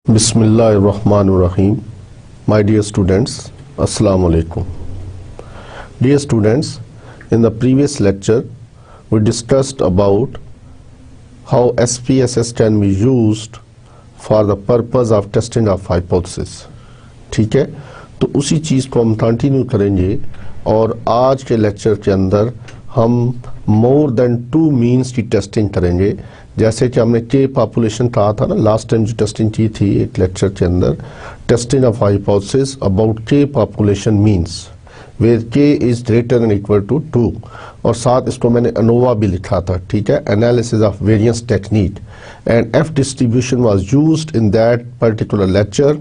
Bismillahirrahmanirrahim. My dear students, Assalamu alaikum. Dear students, in the previous lecture we discussed about how SPSS can be used for the purpose of testing of hypothesis. ठीक है, तो उसी चीज़ को हम continue करेंगे और आज के लेक्चर के अंदर हम मोर देन 2 मीन्स की टेस्टिंग करेंगे। जैसे कि हमने के पॉपुलेशन कहा था ना, लास्ट टाइम जो टेस्टिंग की थी एक लेक्चर के अंदर, testing of hypothesis about k population means where k is greater than equal to 2, और साथ इसको मैंने अनोवा भी लिखा था। ठीक है, analysis of variance technique and F distribution was used in that particular lecture.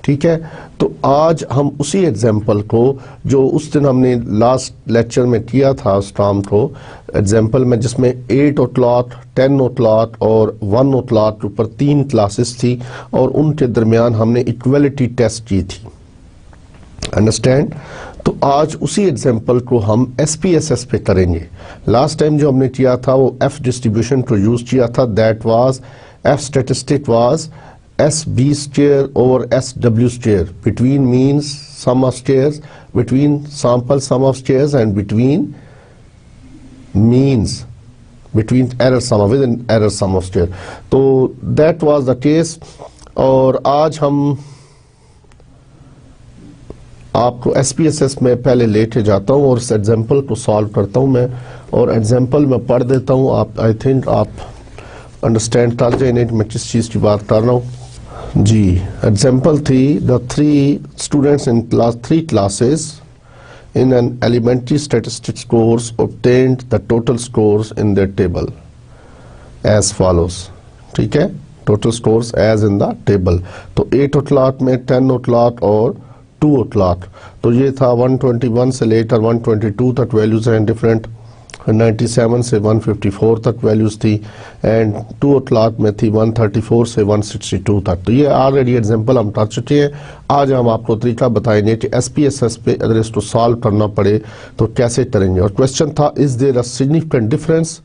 ठीक है, तो आज हम उसी एग्जाम्पल को जो उस दिन हमने लास्ट लेक्चर में किया था उस काम को, एग्जाम्पल में जिसमें 8 ओटलॉट, 10 ओटलॉट और 1 ओटलॉट के ऊपर 3 क्लासेस थी और उनके दरमियान हमने इक्वलिटी टेस्ट की थी। अंडरस्टैंड? तो आज उसी एग्जाम्पल को हम SPSS पे करेंगे। लास्ट टाइम जो हमने किया था वो एफ डिस्ट्रीब्यूशन को यूज किया था, that was F statistic was SB square over SW square, between means sum of squares, between sample sum of squares and between means, between error sum of within error sum of square. तो that was the case। और आज हम आपको SPSS में पहले लेके जाता हूँ और इस एग्जाम्पल को सॉल्व करता हूँ मैं, और एग्जाम्पल में पढ़ देता हूँ। आप आई थिंक आप अंडरस्टैंड कर जाए नहीं मैं किस चीज़ की बात कर रहा हूँ जी। एग्जाम्पल थी the 3 students in class 3 classes in an elementary statistics course obtained the total scores in their table as follows। ठीक है, total scores as in the table। तो 8 ओटलॉट में 10 ओटलॉट और 2 ओटलॉट, तो ये था 121 से लेकर 122 तक वैल्यूज हैं डिफरेंट, 97 से 154 तक वैल्यूज थी, एंड 2 ओटलॉट में थी 134 से 162 तक। तो ये ऑलरेडी एग्जांपल हम कर चुके हैं। आज हम आपको तरीका बताएंगे कि SPSS पे अगर इसको सॉल्व करना पड़े तो कैसे करेंगे। और क्वेश्चन था, is there a significant difference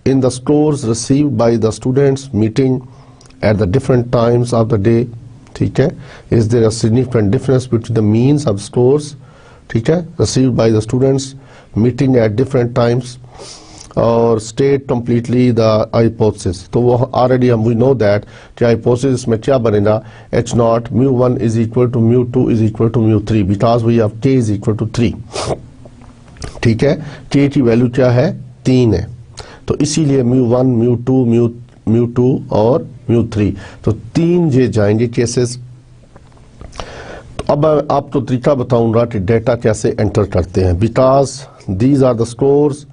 in the scores received by the students meeting at the different times of the day. ठीक है, is there a significant difference between the means of scores, ठीक है, received by the students meeting at different times, और state completely the hypothesis. तो वो already हम we know that कि hypothesis में क्या बनेगा, H0 μ1 is equal to μ2 is equal to μ3 because we have k is equal to 3। ठीक है, k की वैल्यू क्या है, 3 है, तो इसीलिए μ1 μ2 μ2 और μ3, तो 3 ये जाएंगे केसेस। तो अब आपको तरीका बताऊंगा कि डेटा कैसे एंटर करते हैं। Because these are the scores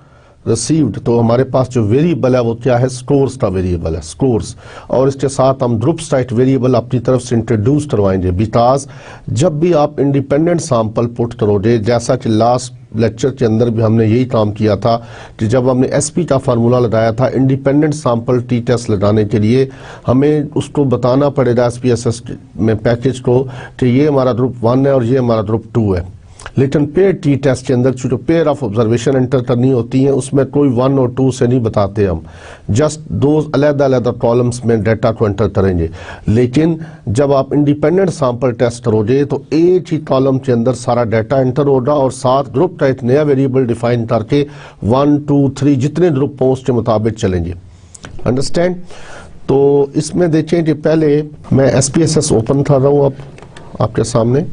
received, तो हमारे पास जो वेरिएबल है वो क्या है, स्कोर्स का वेरिएबल है, स्कोर्स, और इसके साथ हम ग्रुप्स टाइप वेरिएबल अपनी तरफ से इंट्रोड्यूस करवाएंगे। बिकॉज जब भी आप इंडिपेंडेंट सैंपल पुट करोगे, जैसा कि लास्ट लेक्चर के अंदर भी हमने यही काम किया था कि जब हमने SP का फार्मूला लगाया था इंडिपेंडेंट सैंपल टी टेस्ट लगाने के लिए, हमें उसको बताना पड़ेगा SPSS में पैकेज को कि ये हमारा ग्रुप 1 है और ये हमारा ग्रुप 2 है। लेकिन पेयर टी टेस्ट के अंदर जो पेयर ऑफ ऑब्जर्वेशन एंटर करनी होती है उसमें कोई 1 और 2 से नहीं बताते, हम जस्ट 2 अलग-अलग कॉलम्स में डाटा को एंटर करेंगे। लेकिन जब आप इंडिपेंडेंट सैंपल टेस्ट करोगे तो एक ही कॉलम के अंदर सारा डाटा एंटर होगा और साथ ग्रुप का एक नया वेरिएबल डिफाइन करके 1 2 3 जितने ग्रुप हो उसके मुताबिक चलेंगे। अंडरस्टैंड? तो इसमें देखें कि पहले मैं SPSS ओपन कर रहा हूँ अब आपके सामने।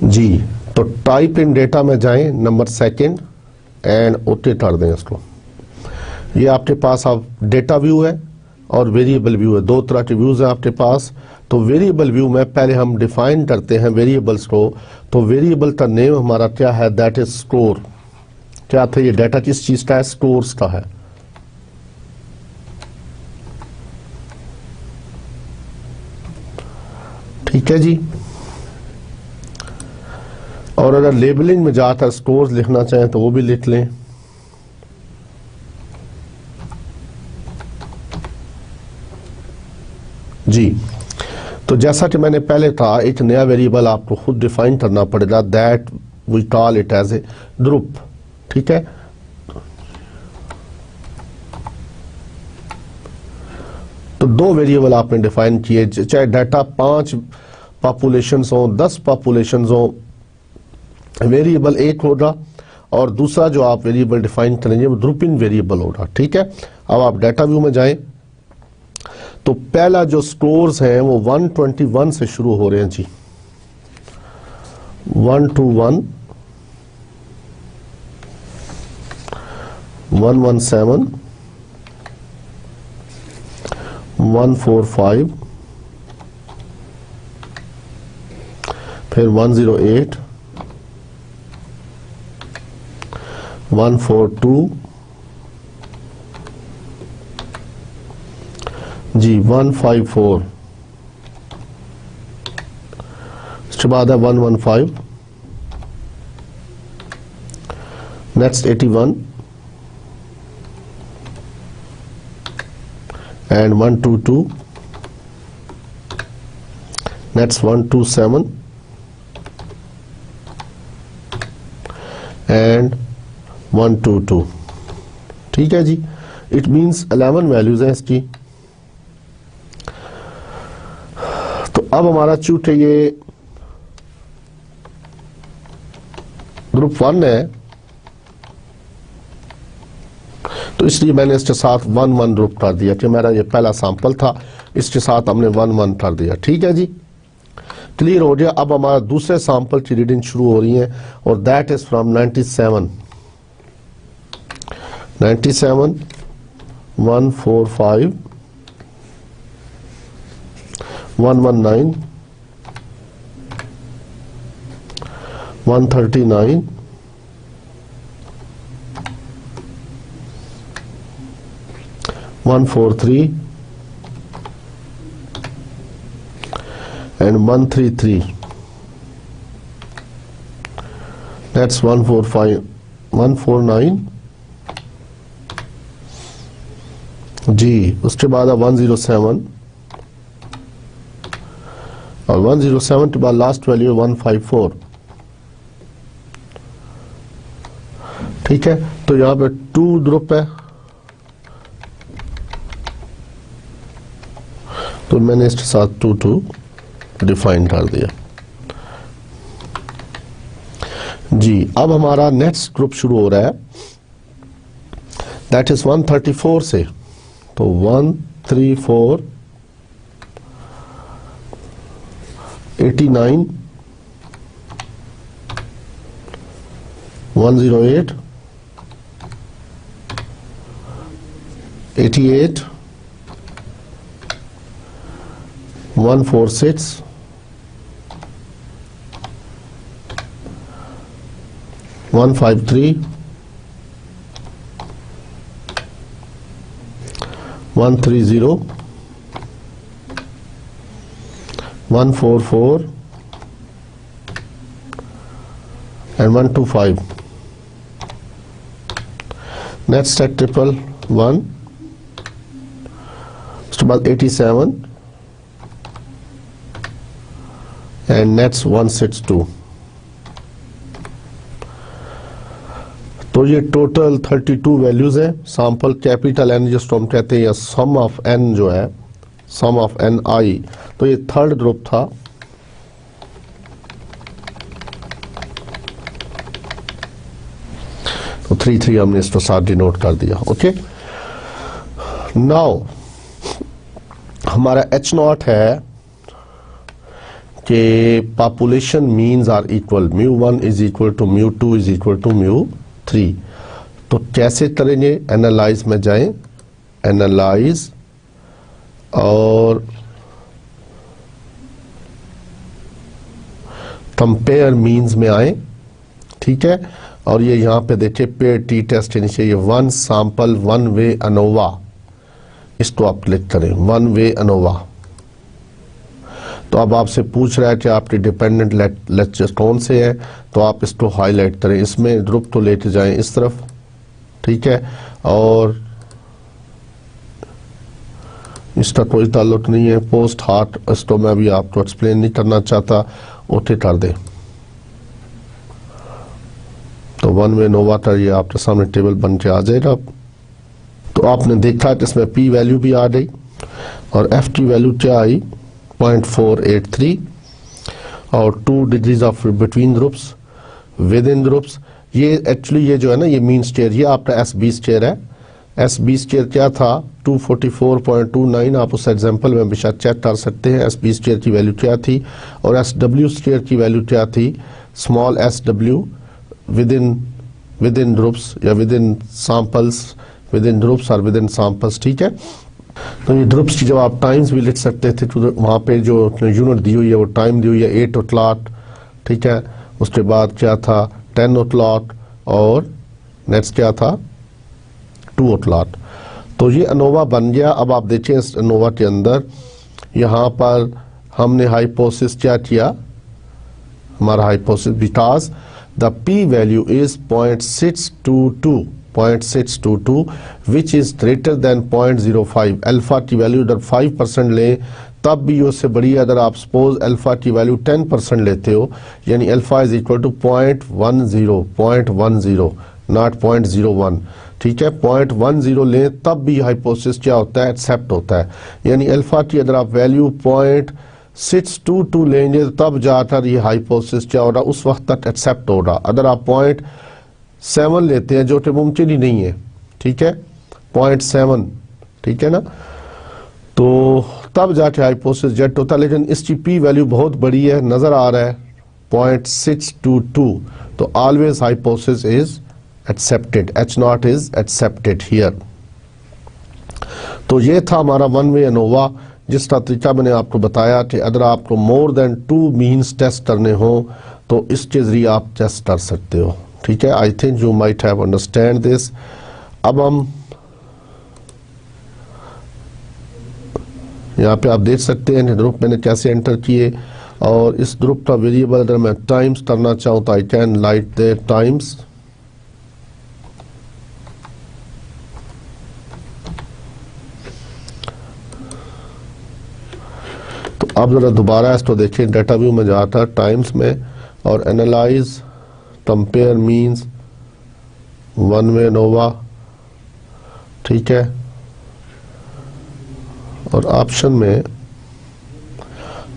जी, तो टाइप इन डेटा में जाएं, नंबर 2 एंड ओके कर दें इसको। ये आपके पास अब डेटा व्यू है और वेरिएबल व्यू है, 2 तरह के व्यूज हैं आपके पास। तो वेरिएबल व्यू में पहले हम डिफाइन करते हैं वेरिएबल्स को। तो वेरिएबल का नेम हमारा क्या है, दैट इज स्कोर। क्या था ये डाटा किस चीज का है, स्कोर्स का है। ठीक है जी, और अगर लेबलिंग में जाकर स्कोर्स लिखना चाहें तो वो भी लिख लें। जी, तो जैसा कि मैंने पहले कहा, एक नया वेरिएबल आपको खुद डिफाइन करना पड़ेगा, that we call it as a group. ठीक है, तो दो वेरिएबल आपने डिफाइन किए, चाहे डाटा 5 पॉपुलेशंस हो, 10 पॉपुलेशंस हो, वेरिएबल एक होगा और दूसरा जो आप वेरिएबल डिफाइन करेंगे वो ग्रुपिंग वेरिएबल होगा। ठीक है, अब आप डाटा व्यू में जाएं तो पहला जो स्टोर्स हैं वो 121 से शुरू हो रहे हैं जी, 121, 117, 145, फिर 108, 142 जी, 154, उसके बाद है 115, नेक्स्ट 81 and 122, next 127 and 122। ठीक है जी, इट मीन्स 11 वैल्यूज हैं इसकी। तो अब हमारा चूंकि ये ग्रुप 1 है तो इसलिए मैंने इसके साथ 1-1 ग्रुप कर दिया कि मेरा ये पहला सैंपल था, इसके साथ हमने 1-1 कर दिया। ठीक है जी, क्लियर हो गया। अब हमारा दूसरे सैंपल की रीडिंग शुरू हो रही है और that is from 97, 145, 119, 139, 143 and 133, that's 145, 149 जी, उसके बाद 107 और 107 के बाद लास्ट वैल्यू 154। ठीक है, तो यहाँ पे 2 ग्रुप है, तो मैंने इसके साथ 2-2 डिफाइन कर दिया जी। अब हमारा नेक्स्ट ग्रुप शुरू हो रहा है, दैट इज 134 से, तो 134, 89, 108, 88, 146, 153, 130, 144 and 125। नेक्स्ट है 111, उसके बाद 87 and next 162। तो ये टोटल 32 वैल्यूज है। सैंपल कैपिटल एन जिसको हम कहते हैं, या सम ऑफ एन जो है, सम ऑफ एन आई, तो ये थर्ड ग्रुप था। तो 3-3 हमने इसको साथ डिनोट कर दिया। ओके, नाउ हमारा H0 है कि population means are equal, μ1 is equal to μ2 is equal to μ3। तो कैसे करेंगे, एनालाइज में जाएं, एनालाइज और कंपेयर मीन्स में आए। ठीक है, और ये यहाँ पे देखिए पेयर टी टेस्ट नीचे, ये 1 सैंपल 1 वे अनोवा, इसको आप क्लिक करें, 1 वे अनोवा। तो अब आपसे पूछ रहा है कि आपके डिपेंडेंट लेक्चर कौन से हैं, तो आप इसको हाईलाइट करें, इसमें ग्रुप तो लेके जाएं इस तरफ। ठीक है, और इसका कोई ताल्लुक नहीं है। पोस्ट हार्ट इसको मैं भी आपको एक्सप्लेन नहीं करना चाहता, उठे कर दे। तो वन वे नोवा का ये आपके सामने टेबल बन के आ जाएगा। तो आपने देखा कि इसमें पी वैल्यू भी आ गई और एफ की वैल्यू क्या आई 0.483 और 2 degrees of between groups with in groups. ये एक्चुअली ये जो है ना ये मीन स्टेयर, ये आपका एस बी स्टेयर है। एस बी स्टेयर क्या था 244.29, आप उस एग्जाम्पल में भी शायद चेक कर सकते हैं एस बी स्टेयर की वैल्यू क्या थी और एस डब्ल्यू स्टेयर की वैल्यू क्या थी, small S W within groups या within samples, within groups और विद इन सैंपल्स। ठीक है, तो ये ग्रुप्स की जब आप टाइम्स भी लिख सकते थे तो वहाँ पे जो यूनिट दी हुई है वो टाइम दी हुई है 8 o'clock। ठीक है, उसके बाद क्या था 10 o'clock और नेक्स्ट क्या था 2 o'clock। तो ये अनोवा बन गया। अब आप देखिए इस अनोवा के अंदर यहाँ पर हमने हाइपोथेसिस क्या किया, हमारा hypothesis because the P value is 0.622 which is greater then 0.05। Alpha की वैल्यू अगर 5% लें तब भी उससे बड़ी है। अगर आप सपोज अल्फा की वैल्यू 10% लेते हो यानी alpha is equal to 0.10 not 0.01। ठीक है, 0.10 लें तब भी हाइपोथेसिस क्या होता है, एक्सेप्ट होता है। यानी अल्फा की अगर आप वैल्यू 0.622 लेंगे तब जाकर ये हाइपोथेसिस क्या होगा, उस वक्त तक एक्सेप्ट होगा। अगर आप 0.7 लेते हैं जो कि मुमकिन ही नहीं है, ठीक है 0.7, ठीक है ना, तो तब जाके हाइपोथेसिस रिजेक्ट होता है। लेकिन इसकी पी वैल्यू बहुत बड़ी है, नजर आ रहा है 0.622, तो always hypothesis is accepted, H0 is accepted here। तो ये था हमारा वन वे अनोवा, जिसका तरीका मैंने आपको बताया कि अगर आपको मोर देन 2 मीन्स टेस्ट करने हो तो इसके जरिए आप टेस्ट कर सकते हो। ठीक है, I think you might have understand this. अब हम यहाँ पे आप देख सकते हैं ग्रुप मैंने कैसे एंटर किए और इस ग्रुप का वेरिएबल अगर मैं टाइम्स करना चाहूँ तो I can write the times. अब जरा दोबारा इसको देखिए, डाटा व्यू में जाता है टाइम्स में और analyse compare means one way ANOVA. ठीक है, और ऑप्शन में,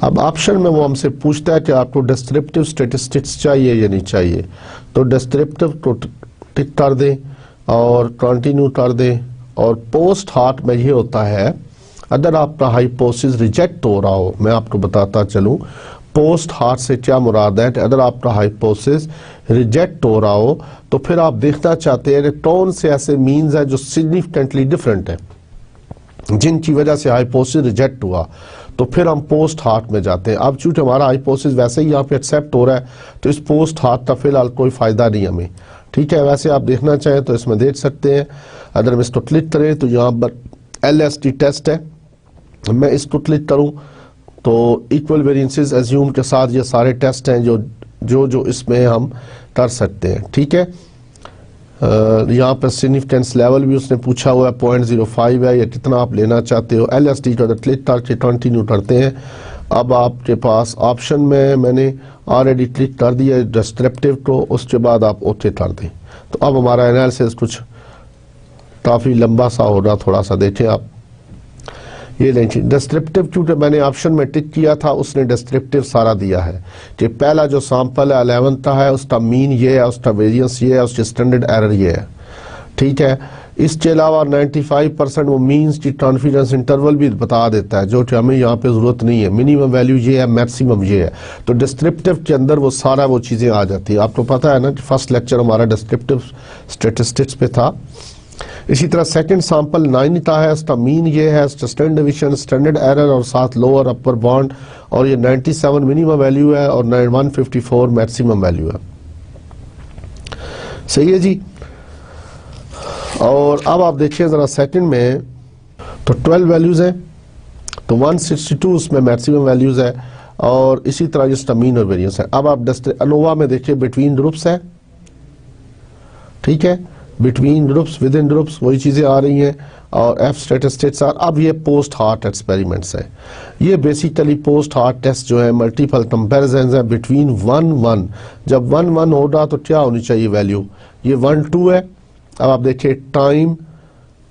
अब ऑप्शन में वो हमसे पूछता है कि आपको डिस्क्रिप्टिव स्टैटिस्टिक्स चाहिए या नहीं चाहिए, तो डिस्क्रिप्टिव को टिक कर दें और कंटिन्यू कर दें। और पोस्ट हार्ट में ये होता है अगर आपका हाइपोथेसिस रिजेक्ट हो रहा हो, मैं आपको बताता चलूं पोस्ट हार्ट से क्या मुराद है कि अगर आपका हाइपोथेसिस रिजेक्ट हो रहा हो तो फिर आप देखना चाहते हैं कि कौन से ऐसे मीन्स हैं जो सिग्निफिकेंटली डिफरेंट है जिनकी वजह से हाइपोथेसिस रिजेक्ट हुआ, तो फिर हम पोस्ट हार्ट में जाते हैं। अब चूंकि हमारा हाइपोथेसिस वैसे ही यहाँ पे एक्सेप्ट हो रहा है तो इस पोस्ट हार्ट का फिलहाल कोई फायदा नहीं हमें। ठीक है, वैसे आप देखना चाहें तो इसमें देख सकते हैं। अगर हम इसको क्लिक करें तो यहाँ पर LST टेस्ट है, मैं इसको क्लिक करूं तो इक्वल वेरिएंसेस एज्यूम के साथ ये सारे टेस्ट हैं जो इसमें हम कर सकते हैं। ठीक है, यहाँ पर सिग्निफिकेंस लेवल भी उसने पूछा हुआ है 0.05 है या कितना आप लेना चाहते हो। LST को क्लिक करके कंटिन्यू करते हैं। अब आपके पास ऑप्शन में मैंने ऑलरेडी क्लिक कर दिया डिस्क्रिप्टिव को, उसके बाद आप ओके कर दें। तो अब हमारा एनालिसिस कुछ काफ़ी लंबा सा होगा, थोड़ा सा देखें आप। ये नहीं डिस्क्रिप्टिव क्योंकि मैंने ऑप्शन में टिक किया था, उसने डिस्क्रिप्टिव सारा दिया है कि पहला जो सैंपल है 11 का है, उसका मीन ये है, उसका वेरिएंस ये है, उसकी स्टैंडर्ड एरर ये है। ठीक है, इसके अलावा 95% वो मीन्स की कॉन्फिडेंस इंटरवल भी बता देता है जो कि हमें यहाँ पे ज़रूरत नहीं है। मिनिमम वैल्यू ये है, मैक्सिमम ये है। तो डिस्क्रिप्टिव के अंदर वो सारा वो चीज़ें आ जाती है। आपको पता है ना कि फर्स्ट लेक्चर हमारा डिस्क्रिप्टिव स्टेटिस्टिक्स पे था। इसी तरह सेकंड सैंपल 9 का है, उसका मीन ये है, स्टैंडर्ड डिवीजन, स्टैंडर्ड एरर और साथ लोअर अपर बाउंड, और ये 97 मिनिमम वैल्यू है और 154 मैक्सिमम वैल्यू है। सही है जी। और अब आप देखिए जरा सेकंड में तो 12 वैल्यूज हैं, तो 162 उसमें मैक्सिमम वैल्यूज है और इसी तरह इसका मीन और वेरिएंस है। अब आप अनोवा में देखिए बिटवीन ग्रुप्स है। ठीक है, between groups with in groups वही चीज़ें आ रही हैं और एफ स्टेडी स्टेट्स आर। अब ये पोस्ट हार्ट एक्सपेरिमेंट्स है। ये बेसिकली पोस्ट हार्ट टेस्ट जो है मल्टीपल कंपैरिजंस है बिटवीन 1-1। जब 1-1 होगा तो क्या होनी चाहिए वैल्यू, ये 1-2 है। अब आप देखिए टाइम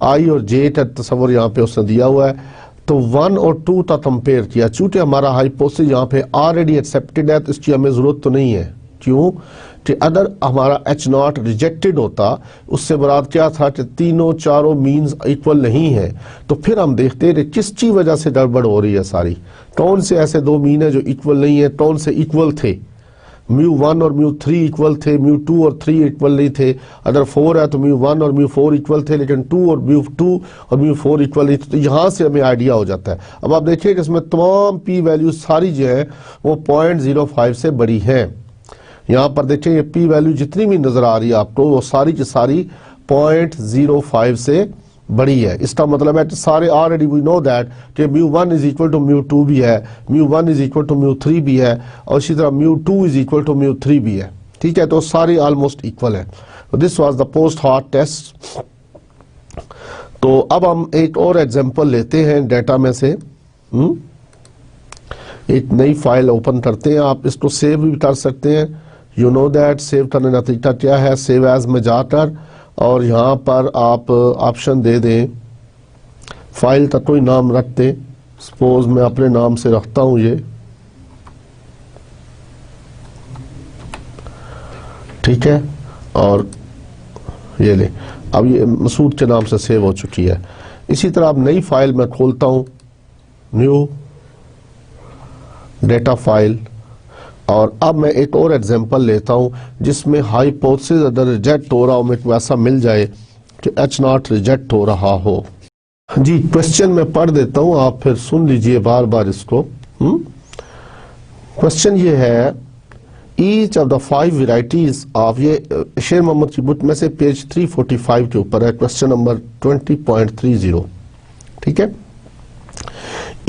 आई और जे का तस्वर यहाँ पे उसने दिया हुआ है, तो 1 और 2 का कंपेयर किया। चूंकि हमारा हाइपोथेसिस यहाँ पे ऑलरेडी एक्सेप्टेड है तो इसकी हमें जरूरत तो नहीं है। क्यों कि अगर हमारा H0 रिजेक्टेड होता, उससे मुराद क्या था कि तीनों चारों मीन्स इक्वल नहीं है, तो फिर हम देखते हैं कि किसकी वजह से गड़बड़ हो रही है सारी। कौन से ऐसे दो मीन है जो इक्वल नहीं है, कौन से इक्वल थे। μ1 और μ3 इक्वल थे, μ2 और 3 इक्वल नहीं थे। अगर 4 है तो μ1 और μ4 इक्वल थे, लेकिन 2 और μ4 इक्वल नहीं थे। तो यहाँ से हमें आइडिया हो जाता है। अब आप देखिए कि इसमें तमाम पी वैल्यू सारी जो है वो 0.05 से बड़ी हैं। यहाँ पर देखिए ये पी वैल्यू जितनी भी नजर आ रही है आपको वो सारी की सारी 0.05 से बड़ी है। इसका मतलब है कि सारे ऑलरेडी वी नो दैट कि μ1 इज इक्वल टू μ2 भी है, μ1 इज इक्वल टू μ3 भी है, और इसी तरह μ2 इज इक्वल टू μ3 भी है। ठीक है, तो सारे ऑलमोस्ट इक्वल है। दिस वाज द पोस्ट हार्ट टेस्ट। तो अब हम एक और एग्जांपल लेते हैं डेटा में से। एक नई फाइल ओपन करते हैं। आप इसको सेव भी कर सकते हैं। यू नो दैट सेव करने का तरीका क्या है, सेव एज में जाकर और यहाँ पर आप ऑप्शन दे दें, फाइल का कोई नाम रख दें। सपोज मैं अपने नाम से रखता हूं ये, ठीक है, और ये ले, अब ये मसूद के नाम से सेव हो चुकी है। इसी तरह अब नई फाइल मैं खोलता हूं, न्यू डेटा फाइल, और अब मैं एक और एग्जांपल लेता हूं जिसमें हाइपोथेसिस अगर रिजेक्ट हो रहा हो, मेरे को ऐसा मिल जाए कि H0 रिजेक्ट हो रहा हो। जी क्वेश्चन मैं पढ़ देता हूं, आप फिर सुन लीजिए बार बार इसको। क्वेश्चन ये है, each of the 5 varieties of, ये शेर मोहम्मद की बुक में से पेज 345 के ऊपर है, क्वेश्चन नंबर 20.30। ठीक है,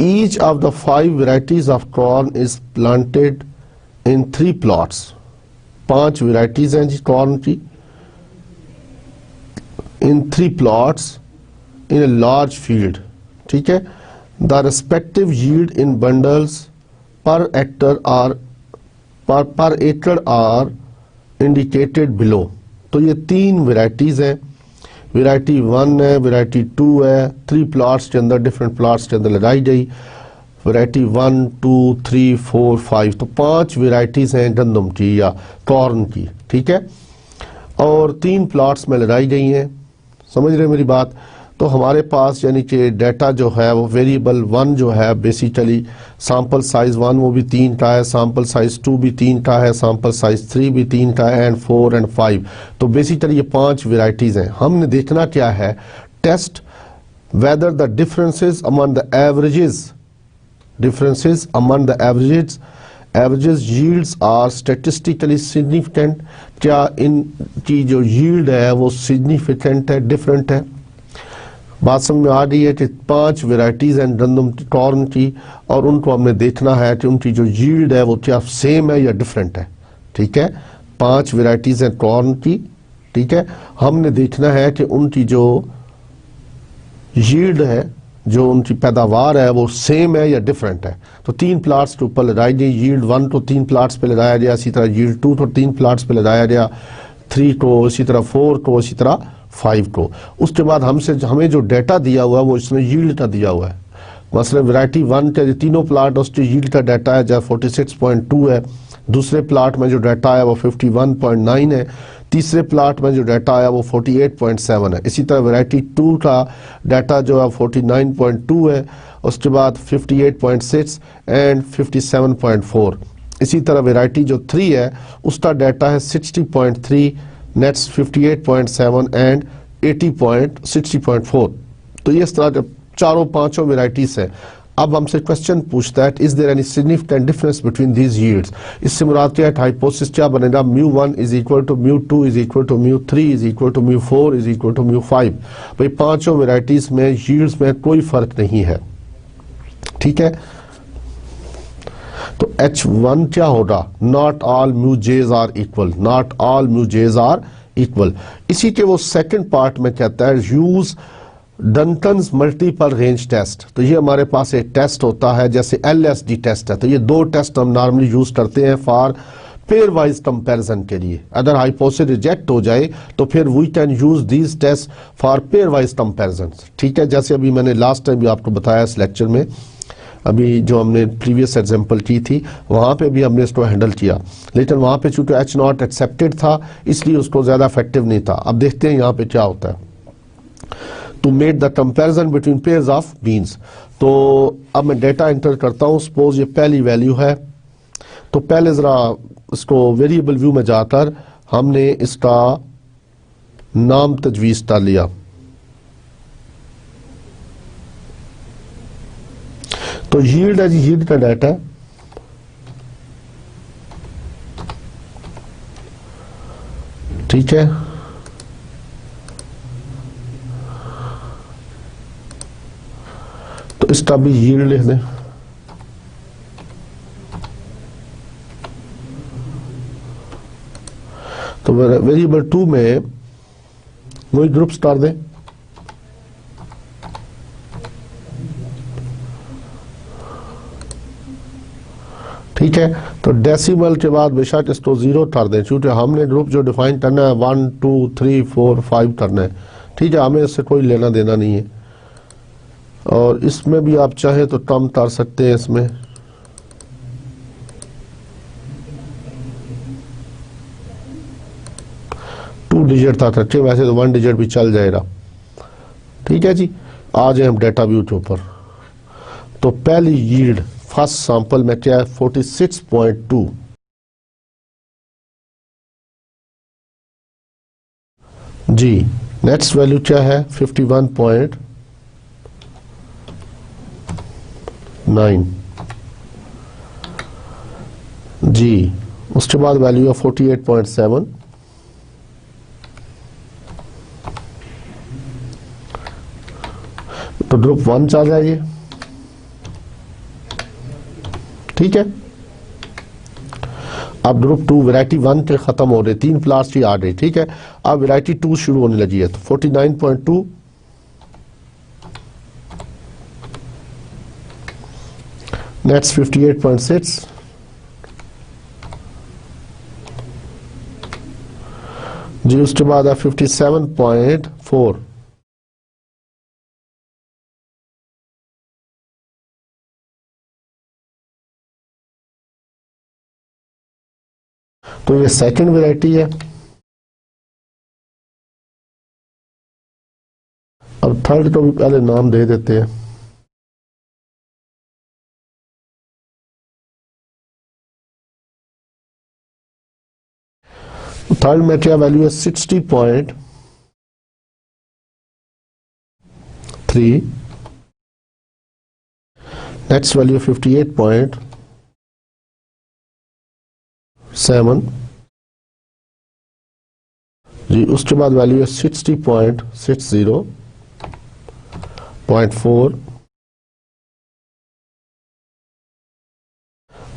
each of the 5 varieties of corn is planted in 3 plots. 5 varieties हैं जी कॉर्न की, इन 3 plots in a large field. ठीक है, the respective yield in bundles पर एकड़ आर इंडिकेटेड बिलो। तो ये 3 वेराइटीज हैं, वेराइटी 1 है, वेराइटी 2 है, 3 प्लॉट्स के अंदर, डिफरेंट प्लॉट्स के अंदर लगाई गई। वैरायटी 1, 2, 3, 4, 5, तो 5 वेराइटीज हैं गंदम की या कॉर्न की। ठीक है, और 3 प्लॉट्स में लगाई गई हैं। समझ रहे मेरी बात। तो हमारे पास यानी कि डाटा जो है वो वेरिएबल 1 जो है बेसिकली सैंपल साइज 1 वो भी 3 का है, सैंपल साइज 2 भी 3 का है, सैंपल साइज 3 भी 3 का है, एंड 4 एंड 5। तो बेसिकली ये 5 वेराइटीज हैं। हमने देखना क्या है, test whether the differences among the averages, differences among the averages yields are statistically significant। क्या इनकी जो yield है वो significant है, different है। बात समझ में आ रही है कि 5 वेराइटीज हैं गंदम कॉर्न की, और उनको हमने देखना है कि उनकी जो yield है वो क्या सेम है या डिफरेंट है। ठीक है, 5 वेराइटीज हैं कॉर्न की। ठीक है, हमने देखना है कि उनकी जो yield है, जो उनकी पैदावार है वो सेम है या डिफरेंट है। तो 3 प्लाट्स के ऊपर लगाई गई, यील्ड 1 को 3 प्लाट्स पे लगाया गया, इसी तरह यील्ड 2 को 3 प्लाट्स पे लगाया गया, 3 को, इसी तरह 4 को, इसी तरह 5 को। उसके बाद हमें जो डाटा दिया हुआ है वो इसमें यील्ड का दिया हुआ है। मसलन वैरायटी 1 के जो तीनों प्लाट उसके यील्ड का डाटा है जब 46.2 है, दूसरे प्लाट में जो डाटा है वो 51.9 है, तीसरे प्लाट में जो डाटा आया वो 48.7 है। इसी तरह वैरायटी 2 का डाटा जो है 49.2 है, उसके बाद 58.6 एंड 57.4। इसी तरह वैरायटी जो 3 है उसका डाटा है 60.3, नेट्स 58.7 एंड 60.4। तो ये इस तरह चारों पांचों वेराइटीज है। अब हमसे क्वेश्चन पूछता है is there any significant difference between these yields. इससे मुराद क्या है, हाइपोथेसिस क्या बनेगा, μ1 is equal to μ2 is equal to μ3 is equal to μ4 is equal to μ5। भाई पांचों वेराइटीज में यील्ड्स में कोई फर्क नहीं है। ठीक है, तो H1 क्या होगा, not all μj's are equal, not all μj's are equal. इसी के वो सेकंड पार्ट में कहता है use Duncan's multiple range test. तो ये हमारे पास एक टेस्ट होता है जैसे LSD टेस्ट है। तो ये दो टेस्ट हम नॉर्मली यूज करते हैं फॉर पेयर वाइज कंपैरिजन के लिए। अगर हाइपोथेसिस रिजेक्ट हो जाए तो फिर we can use these test for pairwise comparison. ठीक है, जैसे अभी मैंने लास्ट टाइम भी आपको बताया इस लेक्चर में, अभी जो हमने प्रीवियस एग्जांपल की थी वहां पे भी हमने इसको हैंडल किया, लेकिन वहां पे चूंकि H नॉट एक्सेप्टेड था इसलिए उसको ज्यादा इफेक्टिव नहीं था। अब देखते हैं यहाँ पे क्या होता है। To make the comparison between pairs of means. तो अब मैं डेटा एंटर करता हूं। सपोज ये पहली वैल्यू है, तो पहले जरा इसको वेरिएबल व्यू में जाकर हमने इसका नाम तजवीज कर लिया। तो यील्ड है जी, यील्ड का डाटा है। ठीक है, तो इसका भी यील्ड लिख दें। तो वेरिएबल 2 में वही ग्रुप्स डाल दें। ठीक है, तो डेसिमल के बाद बेशक इसको 0 कर दें, क्योंकि हमने ग्रुप जो डिफाइन करना है 1 2 3 4 5 करना है। ठीक है, हमें इससे कोई लेना देना नहीं है। और इसमें भी आप चाहें तो कम कर सकते हैं। इसमें टू डिजिट था रखे, वैसे तो 1 डिजिट भी चल जाएगा। ठीक है जी, आ जाए हम डेटा व्यू के ऊपर। तो पहली यील्ड फर्स्ट सैंपल में क्या है 46.2। जी, नेक्स्ट वैल्यू क्या है 51.9। जी, उसके बाद वैल्यू है 48.7। तो ग्रुप 1 चल जाइए। ठीक है, अब ग्रुप 2 वैरायटी 1 के खत्म हो रहे, 3 प्लॉट्स ही आ गए। ठीक है, अब वैरायटी 2 शुरू होने लगी है। तो 49.2, नेक्स्ट 58.6, जी उसके बाद है 57.4। तो ये सेकंड वैरायटी है। अब थर्ड को भी पहले नाम दे देते हैं। थर्ड में क्या वैल्यू है 60.3। Next value 58.7। जी, उसके बाद वैल्यू है 60.60.4।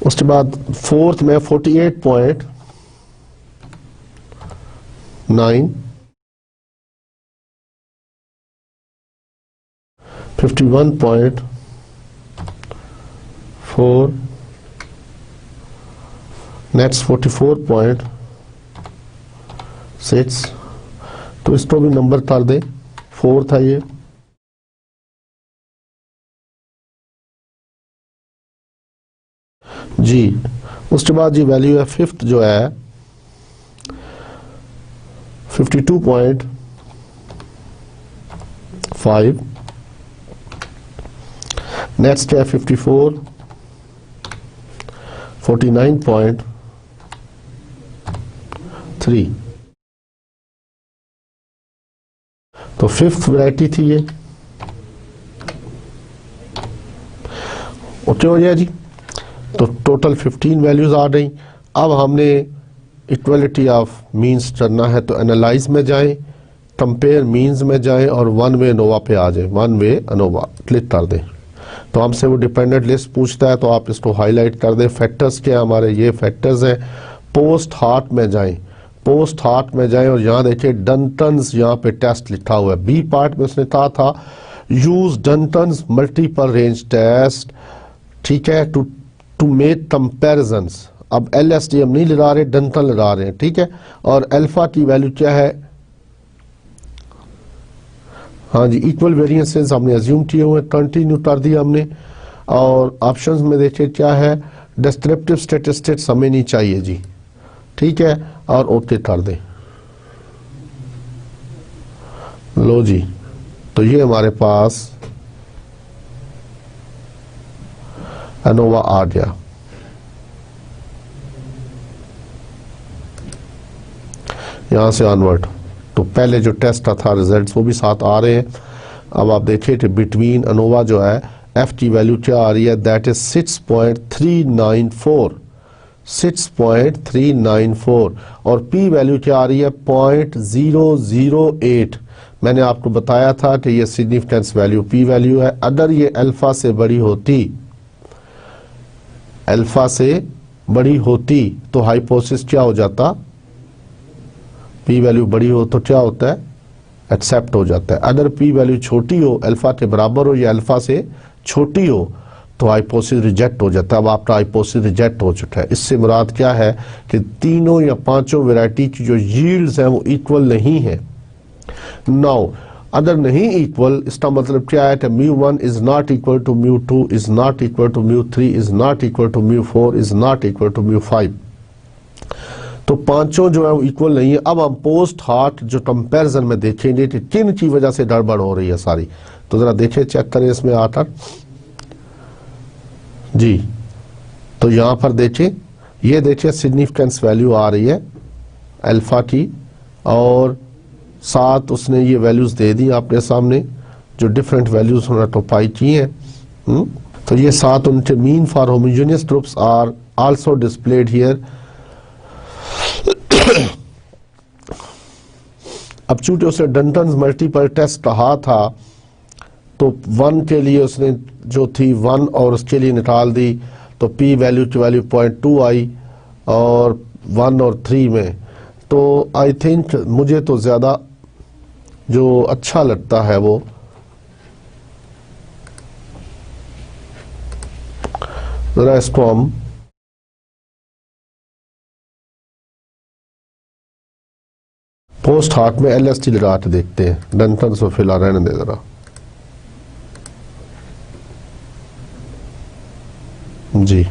उसके बाद फोर्थ में 48.9, 51.4, नेक्स्ट 44.6। तो इसको भी नंबर कर दे, 4 था ये। जी, उसके बाद जी वैल्यू है फिफ्थ जो है 52.5। नेक्स्ट है 54, 49.3। तो फिफ्थ वैरायटी थी ये। ओके हो गया जी। तो टोटल 15 वैल्यूज आ गई। अब हमने इक्वलिटी ऑफ मीन्स करना है, तो एनालाइज में जाएं, कंपेयर मीन्स में जाएं और वन वे अनोवा पे आ जाए। वन वे अनोवा क्लिक कर दें तो हमसे वो डिपेंडेंट लिस्ट पूछता है, तो आप इसको हाईलाइट कर दें। फैक्टर्स क्या हमारे, ये फैक्टर्स हैं। पोस्ट हार्ट में जाएं। पोस्ट हार्ट में जाएं और यहाँ देखिए डंटन्स यहाँ पे टेस्ट लिखा हुआ है। बी पार्ट में उसने कहा था use Duncan's multiple range test, ठीक है, टू मेक कंपैरिजंस। अब LSD हम नहीं लगा रहे, डंटन लगा रहे हैं, ठीक है। और अल्फा की वैल्यू क्या है, हाँ जी, इक्वल वेरिएंसेस हमने अज्यूम किए हुए, कंटिन्यू कर दिया हमने। और ऑप्शंस में देखिए क्या है, डिस्क्रिप्टिव स्टैटिस्टिक्स हमें नहीं चाहिए जी, ठीक है, और ओके कर दें। लो जी, तो ये हमारे पास एनोवा आ गया। यहां से ऑनवर्ड तो पहले जो टेस्ट का था रिजल्ट्स वो भी साथ आ रहे हैं। अब आप देखिए कि बिटवीन अनोवा जो है एफ की वैल्यू क्या आ रही है, दैट इज 6.394, 6.394, और पी वैल्यू क्या आ रही है 0.008। मैंने आपको बताया था कि ये सिग्निफिकेंस वैल्यू पी वैल्यू है। अगर ये अल्फा से बड़ी होती, अल्फा से बड़ी होती तो हाइपोथेसिस क्या हो जाता, पी वैल्यू बड़ी हो तो क्या होता है, एक्सेप्ट हो जाता है। अगर पी वैल्यू छोटी हो, अल्फा के बराबर हो या अल्फा से छोटी हो तो हाइपोथेसिस रिजेक्ट हो जाता है। अब आपका हाइपोथेसिस रिजेक्ट हो चुका है। इससे मुराद क्या है कि तीनों या पांचों वैरायटी की जो यील्ड्स हैं वो इक्वल नहीं है। नाउ अगर नहीं इक्वल, इसका मतलब क्या है कि μ1 is not equal to μ2 is not equal to μ3 is not equal to μ4 is not equal to μ5। तो पांचों जो है वो इक्वल नहीं है। अब हम पोस्ट हार्ट जो कंपैरिजन में देखेंगे कि किन की वजह से गड़बड़ हो रही है सारी, तो जरा देखें, चेक करें इसमें आकर जी। तो यहां पर देखें, ये देखिए सिग्निफिकेंस वैल्यू आ रही है अल्फा की, और साथ उसने ये वैल्यूज दे दी आपके सामने जो डिफरेंट वैल्यूज उन्होंने टोपाई की हैं। तो ये साथ उनके mean for homogeneous groups are also displayed here. अब चूंकि उसने डंटन्स मल्टीपल टेस्ट कहा था तो 1 के लिए उसने जो थी 1 और उसके लिए निकाल दी, तो पी वैल्यू की वैल्यू 0.2 आई, और 1 और 3 में। तो आई थिंक मुझे तो ज़्यादा जो अच्छा लगता है वो ज़रा इसको हम पोस्ट हार्ट में LSD लगा के देखते हैं। डंटन से फिलहाल रहने दे जरा जी,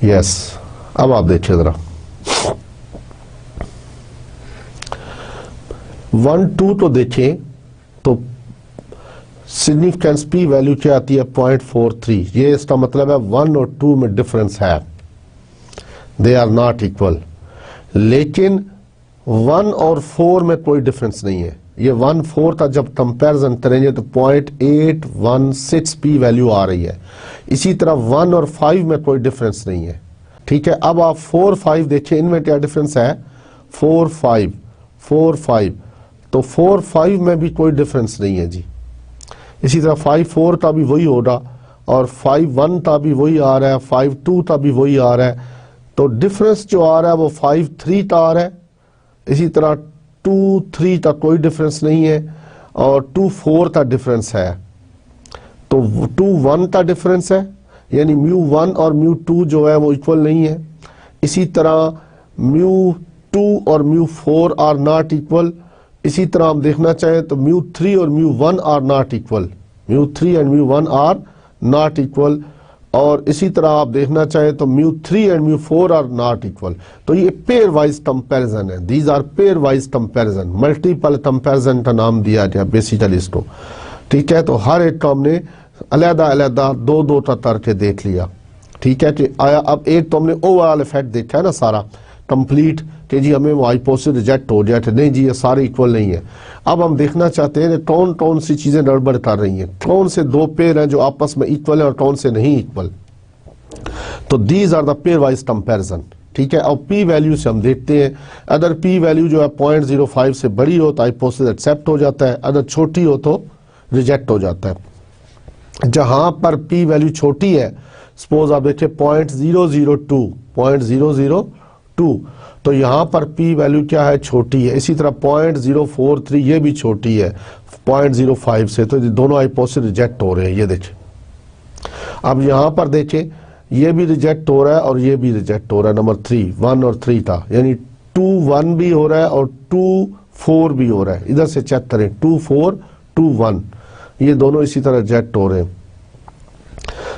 यस। अब आप देखिए जरा 1, 2 तो देखें तो सिग्निफिकेंस पी वैल्यू क्या आती है 0.43। ये इसका मतलब है 1 और 2 में डिफरेंस है, दे आर नॉट इक्वल। लेकिन 1 और 4 में कोई डिफरेंस नहीं है। ये 1, 4 का जब कंपैरिजन करेंगे तो 0.816 पी वैल्यू आ रही है। इसी तरह 1 और 5 में कोई डिफरेंस नहीं है, ठीक है। अब आप 4, 5 देखिए, इनमें क्या डिफरेंस है 4, 5, 4, 5, तो 4, 5 में भी कोई डिफरेंस नहीं है जी। इसी तरह 5, 4 का भी वही होगा, और 5, 1 का भी वही आ रहा है, 5, 2 का भी वही आ रहा है। तो डिफरेंस जो आ रहा है वो 5, 3 का आ रहा है। इसी तरह 2, 3 का कोई डिफरेंस नहीं है, और 2, 4 का डिफरेंस है। तो 2, 1 का डिफरेंस है, यानी μ1 और μ2 जो है वो इक्वल नहीं है। इसी तरह μ2 और μ4 आर नॉट इक्वल। इसी तरह हम देखना चाहें तो μ3 और μ1 are not equal, μ3 and μ1 are not equal. और इसी तरह आप देखना चाहें तो μ3 एंड μ4 आर नॉट इक्वल। तो ये पेयर वाइज कंपैरिजन है, these are pairwise comparison, multiple comparison का नाम दिया गया बेसिकली इसको, ठीक है। तो हर एक का हमने अलहदा अलहदा 2-2 का करके देख लिया, ठीक है। कि आया अब एक तो हमने ओवरऑल इफेक्ट देखा है ना सारा कंप्लीट, कि जी हमें वो हाइपोथेसिस रिजेक्ट हो गया, नहीं जी ये सारे इक्वल नहीं है। अब हम देखना चाहते हैं कौन कौन सी चीजें गड़बड़ कर रही हैं, कौन से 2 पेयर हैं जो आपस में इक्वल है और कौन से नहीं इक्वल। तो these are the pairwise comparison, ठीक है। अब पी वैल्यू से हम देखते हैं, अगर पी वैल्यू जो है 0.05 से बड़ी हो तो हाइपोथेसिस एक्सेप्ट हो जाता है, अगर छोटी हो तो रिजेक्ट हो जाता है। जहां पर पी वैल्यू छोटी है, सपोज आप देखिए 0.002, 0.002, तो यहाँ पर p वैल्यू क्या है, छोटी है। इसी तरह 0.043 ये भी छोटी है 0.05 से, तो ये दोनों हाइपोथेसिस रिजेक्ट हो रहे हैं। ये देखिए, अब यहाँ पर देखिए ये भी रिजेक्ट हो रहा है और ये भी रिजेक्ट हो रहा है। नंबर 3 1 और 3 था, यानी 2 1 भी हो रहा है और 2 4 भी हो रहा है। इधर से चेक करें 2 4 2 1, ये दोनों इसी तरह रिजेक्ट हो रहे हैं।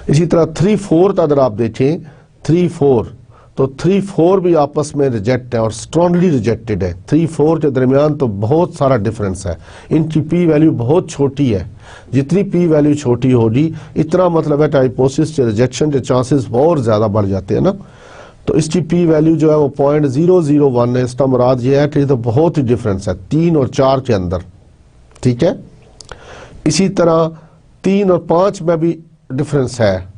इसी तरह 3 4 अगर आप देखें 3 4, तो 3 4 भी आपस में रिजेक्ट है और स्ट्रांगली रिजेक्टेड है। 3 4 के दरमियान तो बहुत सारा डिफरेंस है, इनकी p वैल्यू बहुत छोटी है। जितनी p वैल्यू छोटी होगी इतना मतलब है हाइपोथेसिस के रिजेक्शन के चांसेस और ज्यादा बढ़ जाते हैं ना। तो इसकी p वैल्यू जो है वो 0.001 है। इसका मुराद ये है कि तो बहुत ही डिफरेंस है 3 और 4 के अंदर, ठीक है। इसी तरह 3 और 5 में भी डिफरेंस है,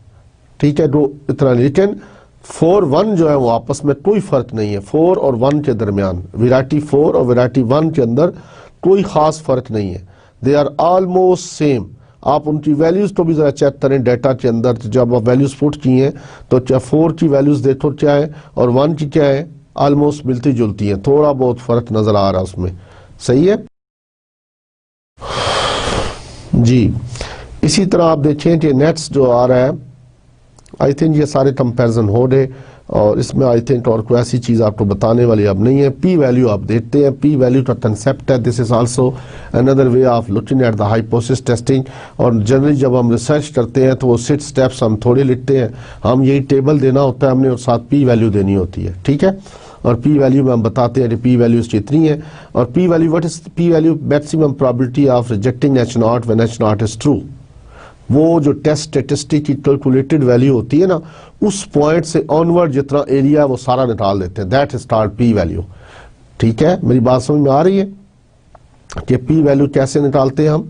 ठीक है, दो इतना। लेकिन 4 1 जो है वो आपस में कोई फर्क नहीं है। 4 और 1 के दरमियान, वैरायटी 4 और वैरायटी 1 के अंदर कोई खास फर्क नहीं है। They are almost same. आप उनकी वैल्यूज को भी जरा चेक करें डेटा के अंदर। जब आप वैल्यूज पुट की हैं तो क्या 4 की वैल्यूज देखो क्या है और 1 की क्या है, ऑलमोस्ट मिलती जुलती है, थोड़ा बहुत फर्क नजर आ रहा है उसमें। सही है जी। इसी तरह आप देखें कि नेक्स्ट जो आ रहा है, आई थिंक ये सारे कंपैरिजन हो रहे और इसमें आई थिंक और कोई ऐसी चीज़ आपको बताने वाली अब नहीं है। p वैल्यू आप देखते हैं, p वैल्यू का कंसेप्ट है। This is also another way of looking at the hypothesis testing. और जनरली जब हम रिसर्च करते हैं तो वो 6 स्टेप्स हम थोड़ी लिखते हैं, हम यही टेबल देना होता है हमने और साथ p वैल्यू देनी होती है, ठीक है। और p वैल्यू में हम बताते हैं कि p वैल्यू इसकी इतनी है। और p value, what is p value? Maximum probability of rejecting H0 when H0 is true. वो जो टेस्ट स्टेटिस्टिक की कैलकुलेटेड वैल्यू होती है ना, उस पॉइंट से ऑनवर्ड जितना एरिया वो सारा निकाल देते हैं, that is called p value, ठीक है। मेरी बात समझ में आ रही है कि p वैल्यू कैसे निकालते हैं हम?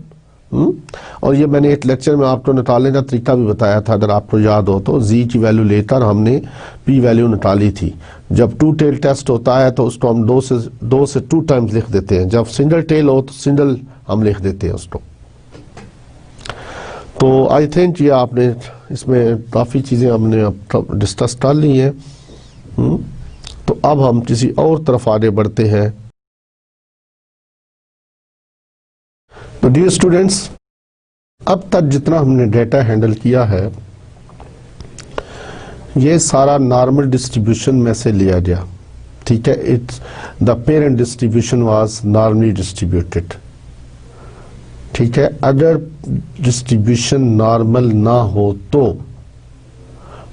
और ये मैंने एक लेक्चर में आपको निकालने का तरीका भी बताया था, अगर आपको याद हो तो। z की वैल्यू लेकर हमने p वैल्यू निकाली थी। जब 2 टेल टेस्ट होता है तो उसको हम 2 से 2 टाइम्स लिख देते हैं। जब सिंगल टेल हो तो सिंगल हम लिख देते हैं उसको। तो आई थिंक ये आपने इसमें काफ़ी चीज़ें हमने अब डिस्कस कर ली हैं। तो अब हम किसी और तरफ आगे बढ़ते हैं। तो डियर स्टूडेंट्स, अब तक जितना हमने डेटा हैंडल किया है ये सारा नॉर्मल डिस्ट्रीब्यूशन में से लिया गया, ठीक है। It's the parent distribution was normally distributed, ठीक है। अगर डिस्ट्रीब्यूशन नॉर्मल ना हो तो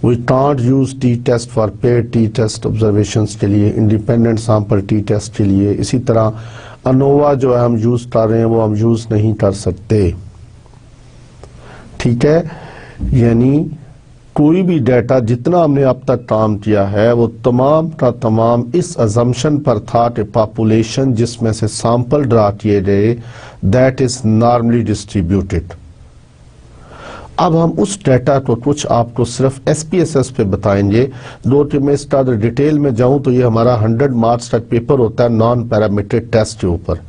we can't use t test for pair t test observations के लिए, इंडिपेंडेंट सैंपल टी टेस्ट के लिए। इसी तरह अनोवा जो है हम यूज कर रहे हैं वो हम यूज नहीं कर सकते, ठीक है। यानी कोई भी डाटा जितना हमने अब तक काम किया है वो तमाम का तमाम इस अजम्पशन पर था कि पॉपुलेशन जिसमें से सैंपल ड्रा किए गए दैट इज नॉर्मली डिस्ट्रीब्यूटेड। अब हम उस डाटा को कुछ आपको सिर्फ SPSS पे बताएंगे। दो कि मैं इसका डिटेल में जाऊं तो ये हमारा 100 मार्क्स का पेपर होता है नॉन पैरामीट्रिक टेस्ट के ऊपर।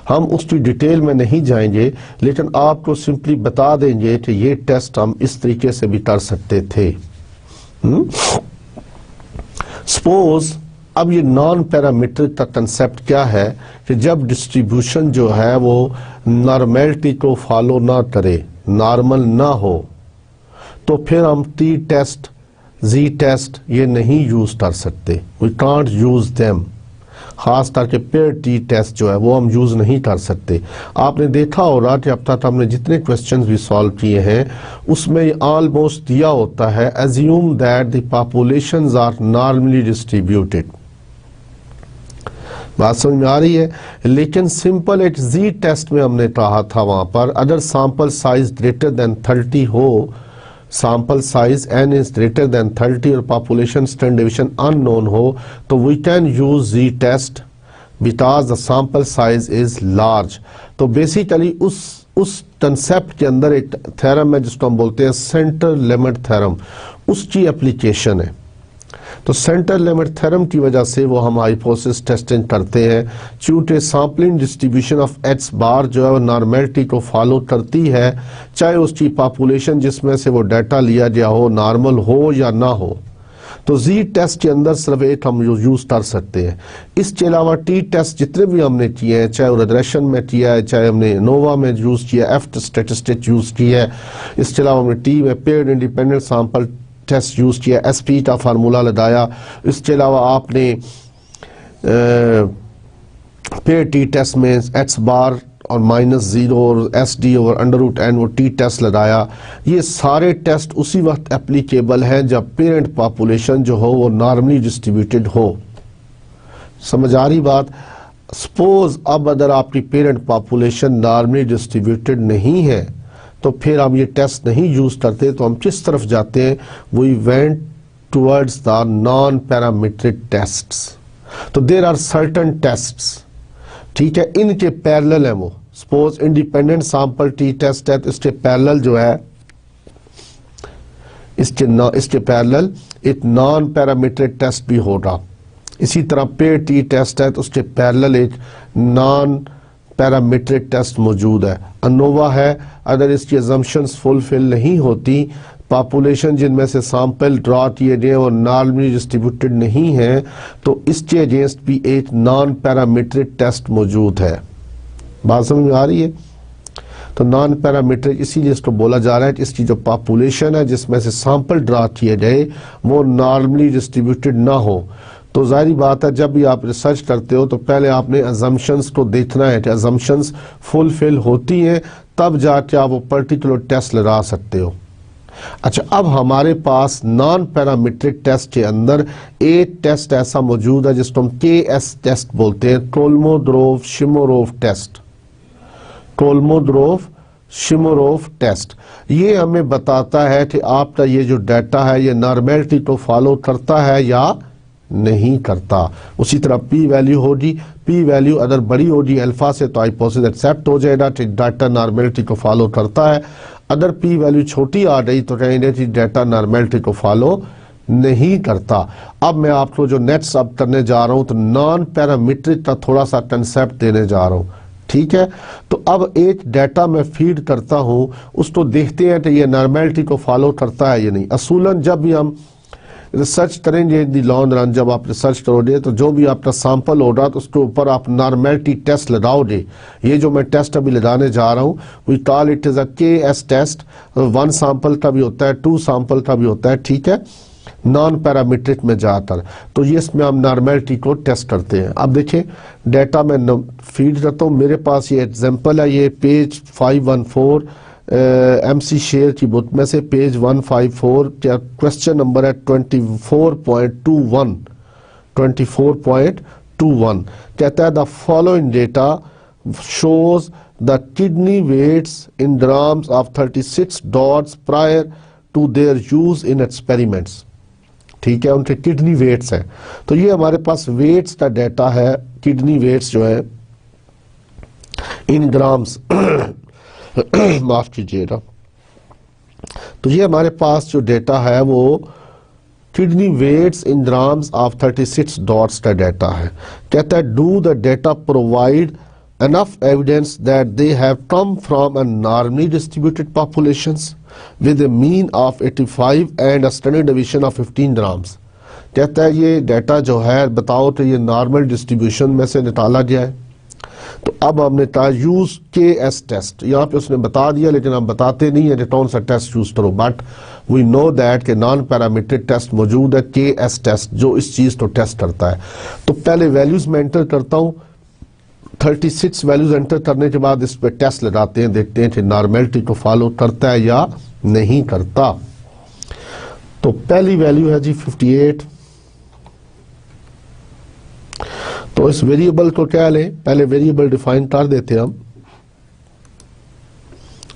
हम उसकी डिटेल में नहीं जाएंगे, लेकिन आपको सिंपली बता देंगे कि ये टेस्ट हम इस तरीके से भी कर सकते थे। सपोज अब ये नॉन पैरामीट्रिक का कंसेप्ट क्या है कि जब डिस्ट्रीब्यूशन जो है वो नॉर्मेलिटी को फॉलो ना करे, नॉर्मल ना हो, तो फिर हम टी टेस्ट जी टेस्ट ये नहीं यूज कर सकते। We can't use them. खास करके पेयर टी टेस्ट जो है वो हम यूज नहीं कर सकते। आपने देखा होगा कि अब तक हमने जितने क्वेश्चंस भी सॉल्व किए हैं उसमें ऑलमोस्ट दिया होता है assume that the populations are normally distributed. बात समझ में आ रही है? लेकिन सिंपल एक जी टेस्ट में हमने कहा था वहां पर अगर सैंपल साइज ग्रेटर देन 30 हो, sample size n is greater than 30 और पॉपुलेशन स्टैंडर्ड डिवीजन अननोन हो तो we can use z test because the sample size is large. तो बेसिकली उस कंसेप्ट के अंदर एक थ्योरम है जिसको हम बोलते हैं सेंटर लिमिट थ्योरम, उसकी एप्लीकेशन है। तो सेंटर लिमिट थ्योरम की वजह से वो हम हाइपोथेसिस टेस्टिंग करते हैं। चूंकि सैम्पलिंग डिस्ट्रीब्यूशन ऑफ H बार जो है वो नॉर्मेलिटी को फॉलो करती है, चाहे उसकी पॉपुलेशन जिसमें से वो डाटा लिया गया हो नॉर्मल हो या ना हो। तो जी टेस्ट के अंदर सिर्फ एक हम यूज कर सकते हैं। इसके अलावा टी टेस्ट जितने भी हमने किए हैं, चाहे रिग्रेशन में किया है, चाहे हमने नोवा में यूज किया, एफ स्टेटिस्टिक यूज किया है, इसके अलावा हमने टी में paired independent sample test use किया, एसपी का फार्मूला लगाया। इसके अलावा आपने पेयर टी टेस्ट में एक्स बार और -0 और एस डी ओवर √n वो टी टेस्ट लगाया। ये सारे टेस्ट उसी वक्त एप्लीकेबल हैं जब पेरेंट पॉपुलेशन जो हो वो नॉर्मली डिस्ट्रीब्यूटेड हो। समझ आ रही बात? सपोज अब अगर आपकी पेरेंट पॉपुलेशन नॉर्मली डिस्ट्रीब्यूटेड नहीं है तो फिर हम ये टेस्ट नहीं यूज करते, तो हम किस तरफ जाते हैं? We went towards the non parametric tests. तो देयर आर सर्टन टेस्ट्स, ठीक है, इनके पैरेलल है वो। Suppose independent sample t test है तो इसके पैरेलल जो है, इसके पैरेलल एक नॉन पैरामीट्रिक टेस्ट भी होगा। इसी तरह पेयर टी टेस्ट है तो उसके पैरेलल एक नॉन पैरामीट्रिक टेस्ट मौजूद है। अनोवा है, अगर इसकी अजम्पशंस फुलफिल नहीं होती, पॉपुलेशन जिनमें से सैंपल ड्रॉ किए गए और नॉर्मली डिस्ट्रीब्यूटेड नहीं है, तो इसके अगेंस्ट भी एक नॉन पैरामीट्रिक टेस्ट मौजूद है। बात समझ में आ रही है? तो नॉन पैरामीट्रिक इसीलिए इसको बोला जा रहा है कि इसकी जो पॉपुलेशन है जिसमें से सैंपल ड्रॉ किए गए वो नॉर्मली डिस्ट्रीब्यूटेड ना हो। तो जाहिर बात है जब भी आप रिसर्च करते हो तो पहले आपने अजम्पशंस को देखना है कि अजम्पशंस फुलफिल होती हैं, तब जाके आप वो पर्टिकुलर टेस्ट लगा सकते हो। अच्छा, अब हमारे पास नॉन पैरामीट्रिक टेस्ट के अंदर एक टेस्ट ऐसा मौजूद है जिसको हम KS टेस्ट बोलते हैं, कोलमोद्रोव शिमोरोव टेस्ट। कोलमोद्रोव शिमोरोव टेस्ट ये हमें बताता है कि आपका ये जो डाटा है ये नॉर्मेलिटी को फॉलो करता है या नहीं करता। उसी तरह पी वैल्यू होगी, पी वैल्यू अगर बड़ी होगी अल्फा से तो हाइपोथेसिस एक्सेप्ट हो जाएगा कि डाटा नॉर्मेलिटी को फॉलो करता है। अगर पी वैल्यू छोटी आ गई तो कहेंगे कि डाटा नॉर्मेलिटी को फॉलो नहीं करता। अब मैं आपको जो नेक्स्ट अब करने जा रहा हूं तो नॉन पैरामीट्रिक का थोड़ा सा कंसेप्ट देने जा रहा हूं, ठीक है। तो अब एक डाटा मैं फीड करता हूं, उसको देखते हैं कि ये नॉर्मेलिटी को फॉलो करता है या नहीं। असूलन जब भी हम रिसर्च करेंगे इन दी लॉन्ग रन, जब आप रिसर्च करोगे तो जो भी आपका सैंपल होगा तो उसके ऊपर आप नॉर्मेलिटी टेस्ट लगाओगे। ये जो मैं टेस्ट अभी लगाने जा रहा हूँ we call it is a KS test. 1 sample का भी होता है, 2 सैंपल का भी होता है, ठीक है, नॉन पैरामीट्रिक में जाकर। तो ये इसमें हम नॉर्मेलिटी को टेस्ट करते हैं। अब देखिए डाटा मैं फीड करता हूँ, मेरे पास ये एग्जाम्पल है, ये पेज 514 MC शेयर की बुक में से पेज 154 क्या क्वेश्चन नंबर है 24.21 कहता है the following data shows the kidney weights in grams of 36 dots prior to their use in experiments. ठीक है, उनके किडनी वेट्स हैं। तो ये हमारे पास वेट्स का डाटा है, किडनी वेट्स जो है इन ग्राम्स माफ कीजिएगा। तो ये हमारे पास जो डेटा है वो kidney weights in grams of 36 dots का डाटा है। कहता है do the data provide enough evidence that they have come from a normally distributed populations with a mean of 85 and a standard deviation of 15 grams। कहता है ये data जो है बताओ तो ये नॉर्मल डिस्ट्रीब्यूशन में से निकाला गया है। तो अब हमने कहा यूज KS टेस्ट, यहाँ पे उसने बता दिया लेकिन हम बताते नहीं है कि कौन सा टेस्ट यूज करो, बट वी नो दैट के नॉन पैरामीट्रिक टेस्ट मौजूद है, KS टेस्ट जो इस चीज को टेस्ट करता है। तो पहले वैल्यूज में एंटर करता हूँ, 36 वैल्यूज एंटर करने के बाद इस पे टेस्ट लगाते हैं, देखते हैं कि नॉर्मेलिटी को फॉलो करता है या नहीं करता। तो पहली वैल्यू है जी 58। तो इस वेरिएबल को क्या लें, पहले वेरिएबल डिफाइन कर देते हैं हम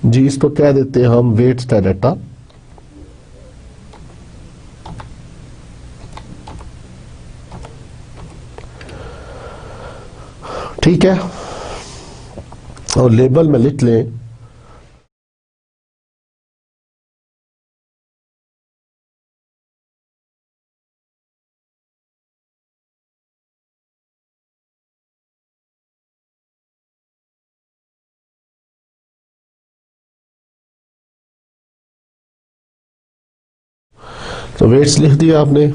जी, इसको क्या देते हैं हम वेट्स का डाटा। ठीक है, और लेबल में लिख लें तो वेट्स लिख दिया आपने।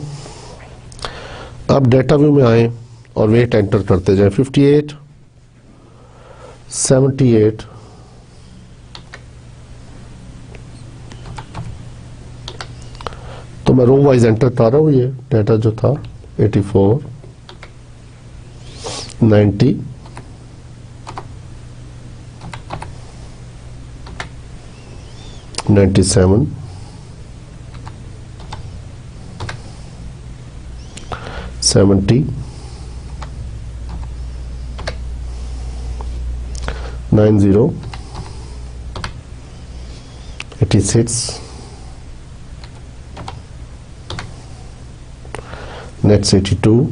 अब डेटा व्यू में आए और वेट एंटर करते जाए 58, 78, तो मैं रो वाइज एंटर कर रहा हूँ। ये डेटा जो था 84, 90, 97, 70, 90, 86, next 82,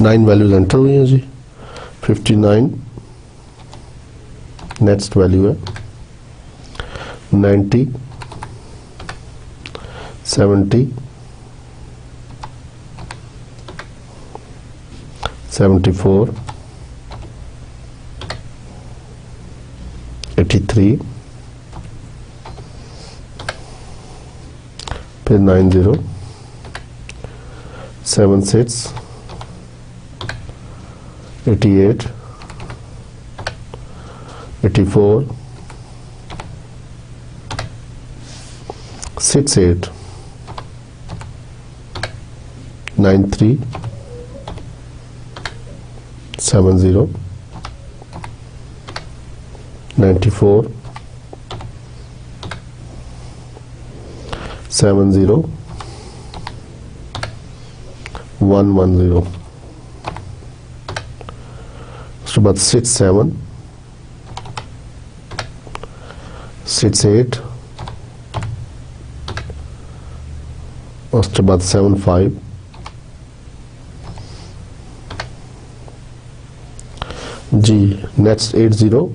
9 वैल्यूज एंटर हुई हैं जी। 59 नेक्स्ट वैल्यू है, 90, 70, 74, 83, फिर 90, 76, 88, 84, 68, 93, 70, 94, 70, 110, उसके बाद 67, 68, उसके बाद 75, जी नेक्स्ट 80,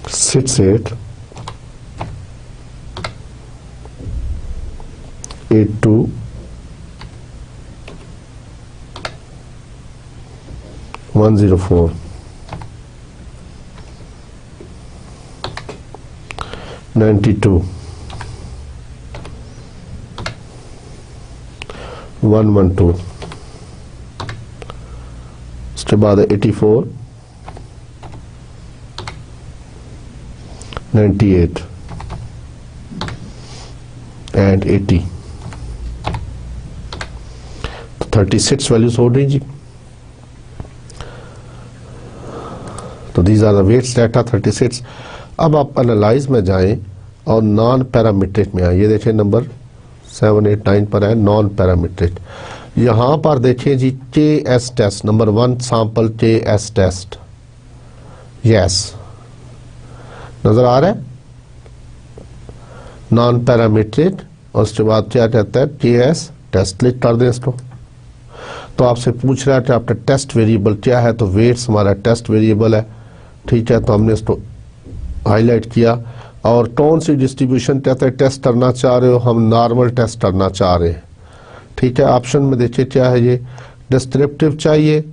68, 82, 104, 92, 112, उसके बाद 84, 98 एंड 80, तो 36 वैल्यूज हो रही जी। तो these are the weights data 36। अब आप एनालाइज में जाएं और नॉन पैरामीट्रिक में आए। ये देखिए नंबर 7, 8, 9 पर है नॉन पैरामीट्रिक। यहाँ पर देखिए जी KS test number 1 sample KS test, yes नजर आ रहा है नॉन पैरामीट्रिक, और उसके बाद क्या कहता है KS टेस्ट। क्लिक कर दें इसको, तो आपसे पूछ रहा है कि आपका टेस्ट वेरिएबल क्या है, तो वेट्स हमारा टेस्ट वेरिएबल है, ठीक है। तो हमने इसको हाईलाइट किया, और कौन सी डिस्ट्रीब्यूशन कहते हैं टेस्ट करना चाह रहे हो, हम नॉर्मल टेस्ट करना चाह रहे हैं, ठीक है। ऑप्शन में देखिए क्या है, ये डिस्क्रिप्टिव चाहिए,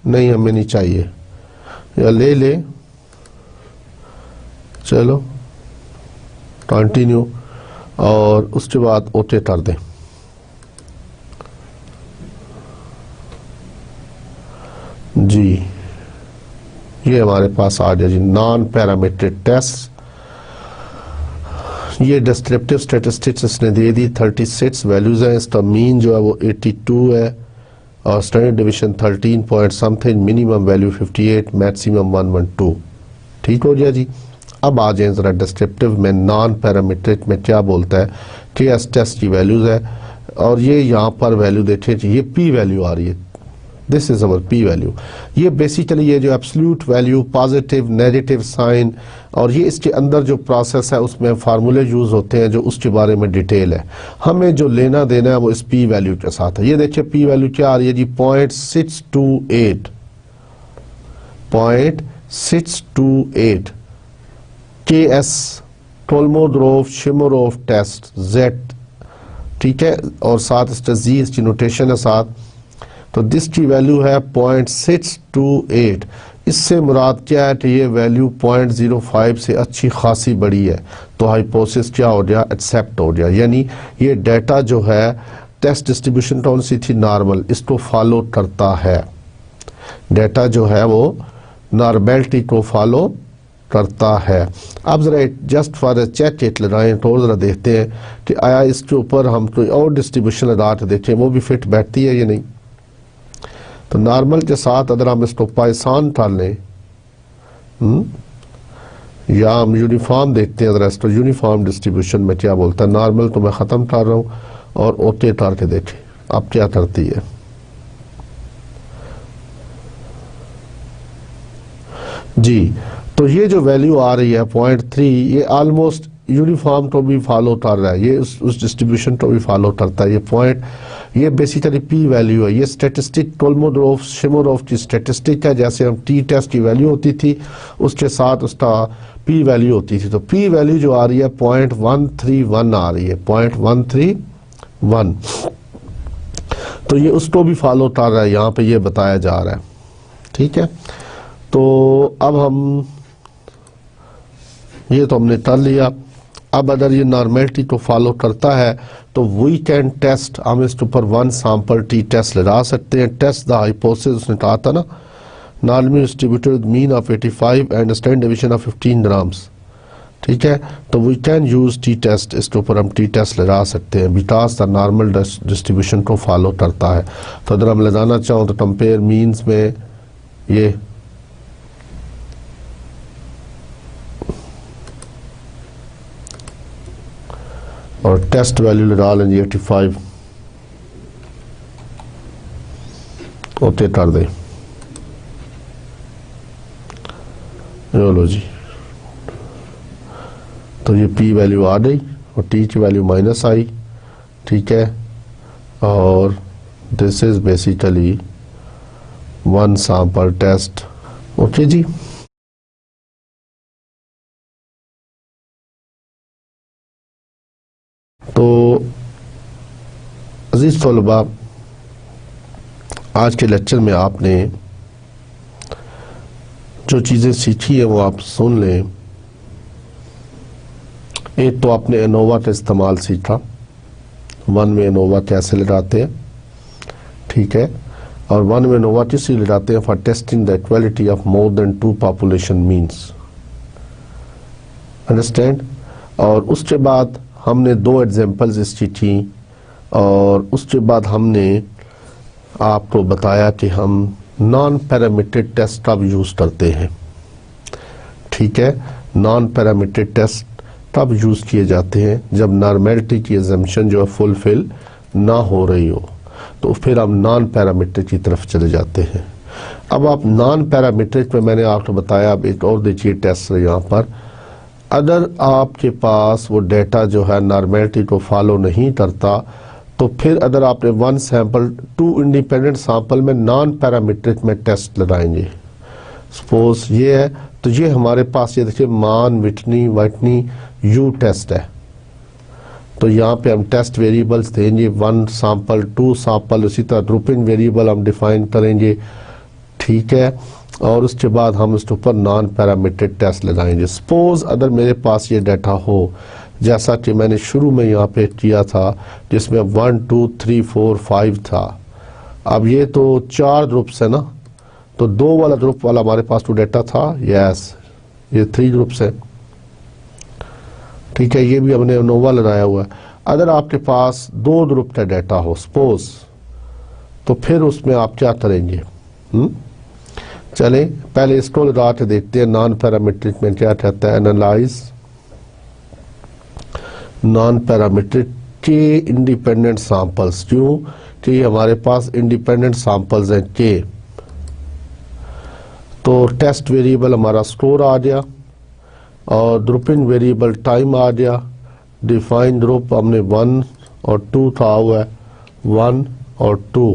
नहीं हमें नहीं चाहिए, या ले ले, चलो कंटिन्यू, और उसके बाद ओके कर दें। जी ये हमारे पास आ गया जी नॉन पैरामीट्रिक टेस्ट। ये डिस्क्रिप्टिव स्टैटिस्टिक्स इसने दे दी, 36 वैल्यूज हैं, इसका मीन जो है वो 82 है, और standard division 13 point something, minimum value 58, maximum 112। ठीक हो गया जी। अब आ जाए जरा डिस्क्रिप्टिव में, नॉन पैरामीट्रिक में क्या बोलता है कि एस टेस्ट की वैल्यूज है, और ये यहाँ पर वैल्यू देखिए ये पी वैल्यू आ रही है, this is our p value. ये बेसिकली ये जो absolute value, positive negative sign, और ये इसके अंदर जो प्रोसेस है उसमें फार्मूले यूज होते हैं जो उसके बारे में डिटेल है। हमें जो लेना देना है वो इस पी वैल्यू के साथ है। ये देखिए पी वैल्यू क्या आ रही है जी 0.628, 0.628 KS कोलमोग्रोफ-शिमोरोफ टेस्ट Z, ठीक है, और साथ इसका जी इसकी नोटेशन है साथ तो दिस की वैल्यू है 0.628। इससे मुराद क्या है कि ये वैल्यू 0.05 से अच्छी खासी बड़ी है, तो हाइपोथेसिस क्या हो गया, एक्सेप्ट हो गया। यानी ये डाटा जो है टेस्ट डिस्ट्रीब्यूशन कौन सी थी, नॉर्मल, इसको फॉलो करता है। डाटा जो है वो नॉर्मेलिटी को फॉलो करता है। अब ज़रा जस्ट फॉर चेक इट लगाएं तो ज़रा देखते हैं कि आया इसके ऊपर हम कोई और डिस्ट्रीब्यूशन लगा के देखें वो भी फिट बैठती है या नहीं। तो नॉर्मल के साथ अगर हम इसको पाइसान कर लें या हम यूनिफॉर्म देखते हैं, अगर इसको यूनिफॉर्म डिस्ट्रीब्यूशन में क्या बोलता है, नॉर्मल तो मैं ख़त्म कर रहा हूँ और ओके कर के देखें अब क्या करती है। जी, तो ये जो वैल्यू आ रही है 0.3, ये ऑलमोस्ट यूनिफॉर्म को भी फॉलो कर रहा है, ये उस डिस्ट्रीब्यूशन को भी फॉलो करता है। ये बेसिकली पी वैल्यू है, ये स्टैटिस्टिक कोलमोगोरोव शिमोरोव की स्टैटिस्टिक है। जैसे हम टी टेस्ट की वैल्यू होती थी उसके साथ उसका पी वैल्यू होती थी, तो पी वैल्यू जो आ रही है 0.131 आ रही है, 0.131। तो ये उसको भी फॉलो कर रहा है, यहाँ पे ये बताया जा रहा है। ठीक है, तो अब हम ये तो हमने कर लिया। अब अगर ये नॉर्मेलिटी को फॉलो करता है तो वी कैन टेस्ट, हम इसके ऊपर 1 सैंपल टी टेस्ट लगा सकते हैं। टेस्ट द हाइपोथेसिस, उसने कहा था ना, normally distributed mean of 85 and standard deviation of 15 grams. ठीक है, तो we can use t test, इसके ऊपर हम टी टेस्ट लगा सकते हैं बिकॉज द नॉर्मल डिस्ट्रीब्यूशन को फॉलो करता है। तो अगर हम लगाना चाहूँ तो कंपेयर मीन्स में ये और टेस्ट वैल्यू लगा लेंगे 85, ओके कर दें। लो जी, तो ये पी वैल्यू आ गई और टी की वैल्यू माइनस आई। ठीक है, और this is basically 1 sample test. Okay जी, तो अजीज तलबा, आज के लेक्चर में आपने जो चीज़ें सीखी है वो आप सुन लें। एक तो आपने एनोवा का इस्तेमाल सीखा, 1 में एनोवा कैसे लगाते हैं। ठीक है, और 1 में एनोवा किस लिए लगाते हैं, for testing the equality of more than 2 population means, understand. और उसके बाद हमने 2 एग्जांपल्स इसकी थी, और उसके बाद हमने आपको बताया कि हम नॉन पैरामीट्रिक टेस्ट कब यूज़ करते हैं। ठीक है, नॉन पैरामीट्रिक टेस्ट तब यूज़ किए जाते हैं जब नॉर्मेलिटी की एजम्पशन जो है फुलफिल ना हो रही हो, तो फिर हम नॉन पैरामीट्रिक की तरफ चले जाते हैं। अब आप नॉन पैरामीट्रिक में मैंने आपको बताया, अब एक और देखिए टेस्ट यहाँ पर, अगर आपके पास वो डेटा जो है नॉर्मेलिटी को फॉलो नहीं करता, तो फिर अगर आपने 1 सैंपल 2 इंडिपेंडेंट सैंपल में नॉन पैरामीट्रिक में टेस्ट लगाएंगे। सपोज ये है, तो ये हमारे पास ये देखिए मान विटनी वाइटनी यू टेस्ट है। तो यहाँ पे हम टेस्ट वेरिएबल्स देंगे, 1 सैंपल 2 सैंपल, इसी तरह ग्रुपिंग वेरिएबल हम डिफाइन करेंगे। ठीक है, और उसके बाद हम इसके ऊपर नॉन पैरामीट्रिक टेस्ट लगाएंगे। सपोज अगर मेरे पास ये डाटा हो जैसा कि मैंने शुरू में यहाँ पे किया था, जिसमें 1 2 3 4 5 था। अब ये तो 4 ग्रुप्स है ना, तो 2 वाला ग्रुप वाला हमारे पास तो डाटा था, यस, ये 3 ग्रुप्स है। ठीक है, ये भी हमने एनोवा लगाया हुआ है। अगर आपके पास 2 ग्रुप का डाटा हो सपोज, तो फिर उसमें आप क्या करेंगे। चले पहले इसको लगा के देखते हैं नॉन पैरामीट्रिक में क्या कहता है। एनालाइज नॉन पैरामीट्रिक के इंडिपेंडेंट सैंपल्स, क्यों कि हमारे पास इंडिपेंडेंट सैंपल्स हैं के। तो टेस्ट वेरिएबल हमारा स्कोर आ गया और ग्रुपिंग वेरिएबल टाइम आ गया। डिफाइन ग्रुप हमने 1 और 2 था हुआ है, 1 और 2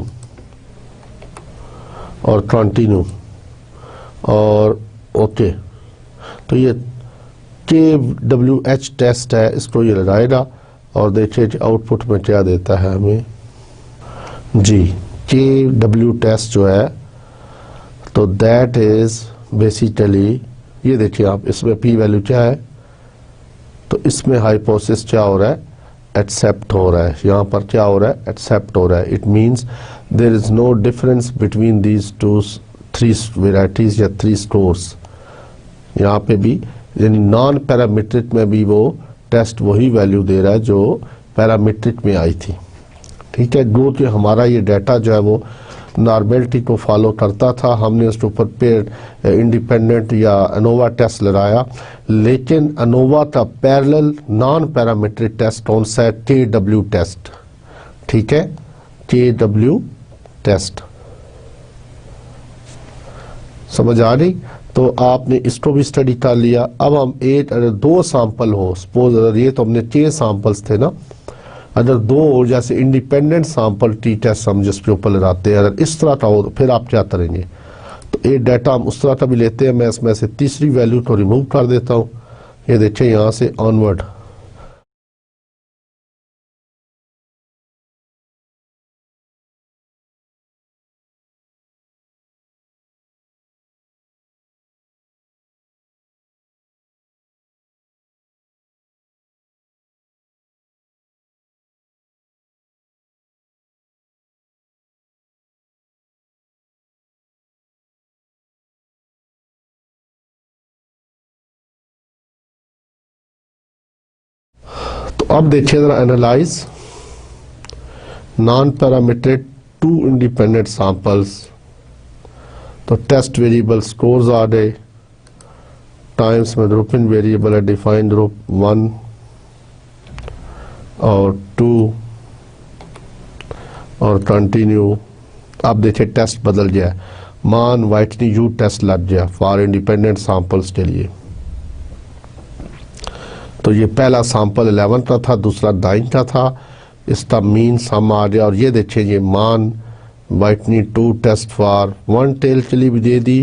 और कंटिन्यू और ओके। तो ये KWH टेस्ट है, इसको ये लगाएगा और देखिए आउटपुट में क्या देता है हमें। जी, KW टेस्ट जो है तो दैट इज बेसिकली, ये देखिए आप, इसमें P वैल्यू क्या है, तो इसमें हाइपोथेसिस क्या हो रहा है, एक्सेप्ट हो रहा है। यहाँ पर क्या हो रहा है, एक्सेप्ट हो रहा है। It means there is no difference between these two three varieties या थ्री स्कोर्स। यहाँ पे भी यानी नॉन पैरामीट्रिक में भी वो टेस्ट वही वैल्यू दे रहा है जो पैरामीट्रिक में आई थी। ठीक है, गो कि हमारा ये डाटा जो है वो नॉर्मेलिटी को फॉलो करता था, हमने उसके ऊपर पेड इंडिपेंडेंट या अनोवा टेस्ट लगाया, लेकिन अनोवा का पैरेलल नॉन पैरामीट्रिक टेस्ट कौन सा है, KW टेस्ट। ठीक है, KW टेस्ट समझ आ रही। तो आपने इसको भी स्टडी कर लिया। अब हम एक, अगर दो सैंपल हो, सपोज अगर ये तो हमने 6 सैंपल्स थे ना, अगर दो हो जैसे इंडिपेंडेंट सैंपल टी टेस्ट हम जिसके ऊपर लगाते हैं, अगर इस तरह का हो तो फिर आप क्या करेंगे, तो एक डाटा हम उस तरह का भी लेते हैं। मैं इसमें से तीसरी वैल्यू को रिमूव कर देता हूँ, ये देखिए यहाँ से ऑनवर्ड। तो अब देखिए जरा analyse non parametric 2 independent samples. तो टेस्ट वेरिएबल स्कोर्स आ गए, टाइम्स में ग्रुपिंग वेरिएबल है, डिफाइंड ग्रुप 1 और 2 और कंटिन्यू। अब देखिए टेस्ट बदल गया, मान वाइटनी यू टेस्ट लग गया फॉर इंडिपेंडेंट सैंपल्स के लिए। तो ये पहला सैंपल 11 का था, दूसरा 9 का था, इसका मीन सम आ गया। और ये देखिए ये मान वाइटनी 2 टेस्ट फॉर 1 टेल के लिए भी दे दी,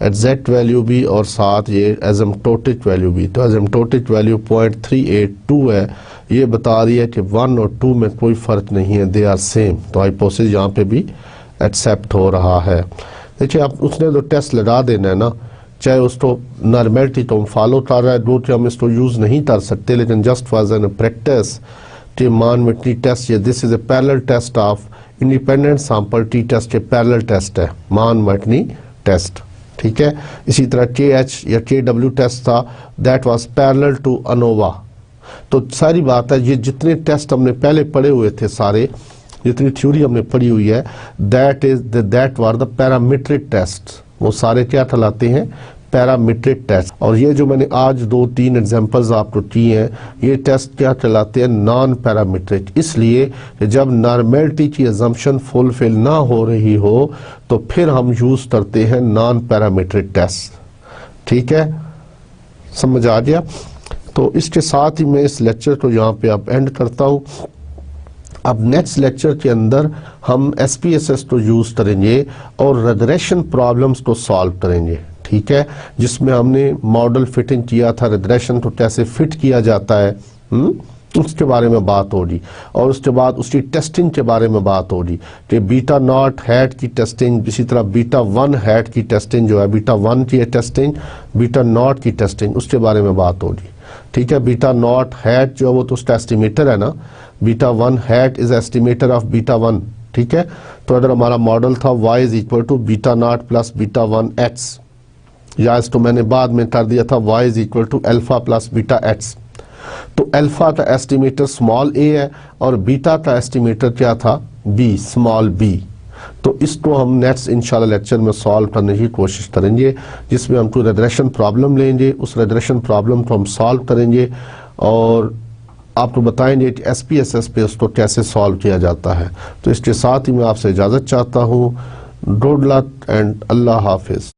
एग्जैक्ट वैल्यू भी, और साथ ये एसिम्प्टोटिक वैल्यू भी। तो एसिम्प्टोटिक वैल्यू 0.382 है, ये बता रही है कि 1 और 2 में कोई फ़र्क नहीं है, दे आर सेम। तो हाइपोथेसिस यहाँ पे भी एक्सेप्ट हो रहा है। देखिए आप उसने तो टेस्ट लगा देना है ना, चाहे उसको नॉर्मेलिटी तो हम फॉलो कर रहा है, दो कि हम इसको यूज़ नहीं कर सकते, लेकिन जस्ट फॉर एन प्रैक्टिस कि मान में टी टेस्ट, ये this is a parallel test of independent sample, t test के पैरेलल टेस्ट है, मान वाइटनी टेस्ट। ठीक है, इसी तरह KH या KW टेस्ट था, that was parallel to ANOVA. तो सारी बात है, ये जितने टेस्ट हमने पहले पढ़े हुए थे, सारे जितनी थ्योरी हमने पढ़ी हुई है, that were the parametric test, वो सारे क्या कहलाते हैं, पैरामीट्रिक टेस्ट। और ये जो मैंने आज 2-3 एग्जांपल्स आपको किए हैं, ये टेस्ट क्या कहलाते हैं, नॉन पैरामीट्रिक। इसलिए कि जब नॉर्मेलिटी की अजम्पशन फुलफिल ना हो रही हो तो फिर हम यूज करते हैं नॉन पैरामीट्रिक टेस्ट। ठीक है, समझ आ गया। तो इसके साथ ही मैं इस लेक्चर को यहाँ पे अब एंड करता हूँ। अब नेक्स्ट लेक्चर के अंदर हम SPSS को यूज करेंगे और रिग्रेशन प्रॉब्लम्स को सॉल्व करेंगे। ठीक है, जिसमें हमने मॉडल फिटिंग किया था, रिग्रेशन को कैसे फिट किया जाता है, उसके बारे में बात होगी। और उसके बाद उसकी टेस्टिंग के बारे में बात होगी कि बीटा नॉट हैट की टेस्टिंग, इसी तरह बीटा 1 हैट की टेस्टिंग जो है, बीटा 1 की टेस्टिंग, बीटा नॉट की टेस्टिंग, उसके बारे में बात होगी। ठीक है, बीटा नॉट हैट जो है वो तो उसका एस्टिमेटर है ना, beta 1 hat is estimator of beta 1। ठीक है, तो अगर हमारा मॉडल था y is equal to beta not plus beta 1 x, या इसको मैंने बाद में कर दिया था y is equal to alpha plus beta x। तो अल्फा का एस्टिमेटर स्मॉल a है और बीटा का एस्टिमेटर क्या था, b, स्मॉल b। तो इसको हम नेक्स्ट इंशाल्लाह लेक्चर में सॉल्व करने की कोशिश करेंगे, जिसमें हम कोई रिग्रेशन प्रॉब्लम लेंगे, उस रिग्रेशन प्रॉब्लम को हम सॉल्व करेंगे और आपको बताएंगे कि SPSS पे उसको कैसे सॉल्व किया जाता है। तो इसके साथ ही मैं आपसे इजाज़त चाहता हूँ। गुड लक एंड अल्लाह हाफिज़।